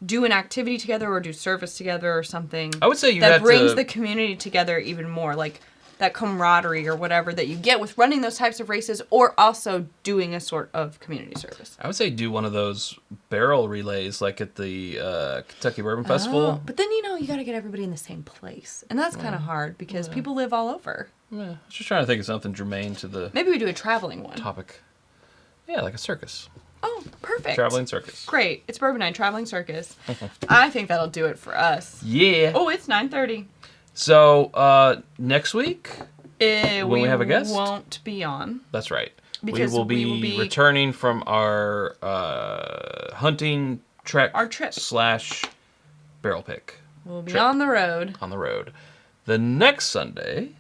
Speaker 2: do an activity together or do service together or something.
Speaker 1: I would say you
Speaker 2: that
Speaker 1: have
Speaker 2: brings
Speaker 1: to-
Speaker 2: the community together even more, like that camaraderie or whatever that you get with running those types of races, or also doing a sort of community service.
Speaker 1: I would say do one of those barrel relays like at the Kentucky Bourbon Festival.
Speaker 2: Oh, but then you got to get everybody in the same place, and that's kind of hard because people live all over.
Speaker 1: Yeah, I was just trying to think of something germane to the
Speaker 2: Maybe we do a traveling one.
Speaker 1: topic. Yeah, like a circus.
Speaker 2: Oh, perfect.
Speaker 1: Traveling circus.
Speaker 2: Great. It's Bourbon Night Traveling Circus. I think that'll do it for us.
Speaker 1: Yeah.
Speaker 2: Oh, it's 9:30.
Speaker 1: So, next week,
Speaker 2: We
Speaker 1: have a guest?
Speaker 2: won't be on.
Speaker 1: that's right.
Speaker 2: Because
Speaker 1: we will be returning from our hunting trek
Speaker 2: Our trip.
Speaker 1: / barrel pick
Speaker 2: We'll be
Speaker 1: Trip.
Speaker 2: on the road.
Speaker 1: on the road. The next Sunday,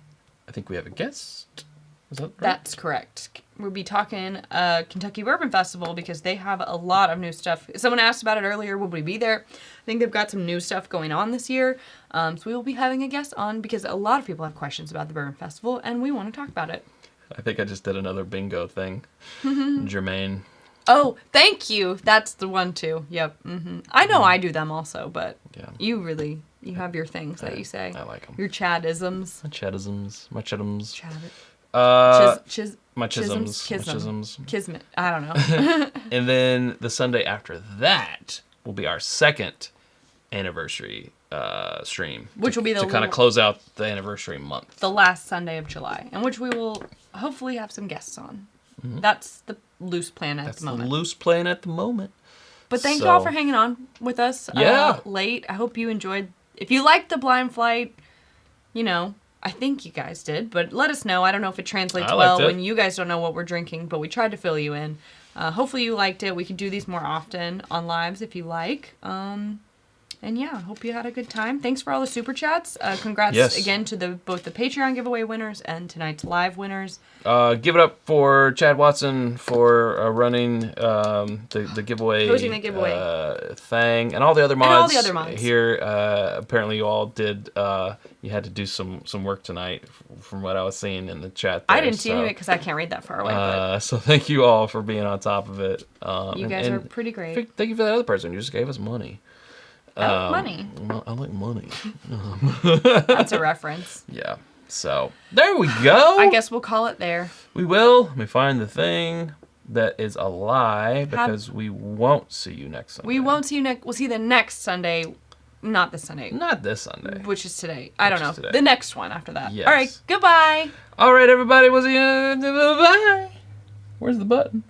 Speaker 1: I think we have a guest. Is that right?
Speaker 2: That's correct. We'll be talking Kentucky Bourbon Festival because they have a lot of new stuff. Someone asked about it earlier. Will we be there? I think they've got some new stuff going on this year. So we will be having a guest on because a lot of people have questions about the Bourbon Festival, and we want to talk about it.
Speaker 1: I think I just did another bingo thing. Jermaine.
Speaker 2: Oh, thank you. That's the one too. Yep. I know I do them also, but you have your things that you say.
Speaker 1: I like them.
Speaker 2: Your Chadisms.
Speaker 1: My Chadisms. My Chadums. My Chisms.
Speaker 2: Kismet. I don't know.
Speaker 1: And then the Sunday after that will be our second anniversary stream.
Speaker 2: Which will be
Speaker 1: to kind of close out the anniversary month.
Speaker 2: The last Sunday of July. And which we will hopefully have some guests on. That's the loose plan at the moment.
Speaker 1: That's the loose plan at the moment.
Speaker 2: But thank you all for hanging on with us late. I hope you enjoyed. If you liked the blind flight, I think you guys did. But let us know. I don't know if it translates well when you guys don't know what we're drinking, but we tried to fill you in. Hopefully you liked it. We could do these more often on lives if you like. And yeah, I hope you had a good time. Thanks for all the super chats. Congrats again to both the Patreon giveaway winners and tonight's live winners.
Speaker 1: Give it up for Chad Watson for running the giveaway,
Speaker 2: hosting the giveaway
Speaker 1: thing, and all the other mods. Here. Apparently, you all did. You had to do some work tonight, from what I was seeing in the chat. There,
Speaker 2: I didn't see any of it because I can't read that far away.
Speaker 1: So thank you all for being on top of it.
Speaker 2: You guys are pretty great.
Speaker 1: Thank you for that other person who just gave us money.
Speaker 2: I like money.
Speaker 1: I like money.
Speaker 2: That's a reference.
Speaker 1: Yeah. So there we go.
Speaker 2: I guess we'll call it there.
Speaker 1: We will. Let me find the thing that is a lie because we won't see you next Sunday.
Speaker 2: We won't see you next. We'll see you the next Sunday. Not this Sunday.
Speaker 1: Not this Sunday.
Speaker 2: Which is today. I don't know. The next one after that.
Speaker 1: Yes.
Speaker 2: All right. Goodbye.
Speaker 1: All right, everybody. We'll see you. Bye. Where's the button?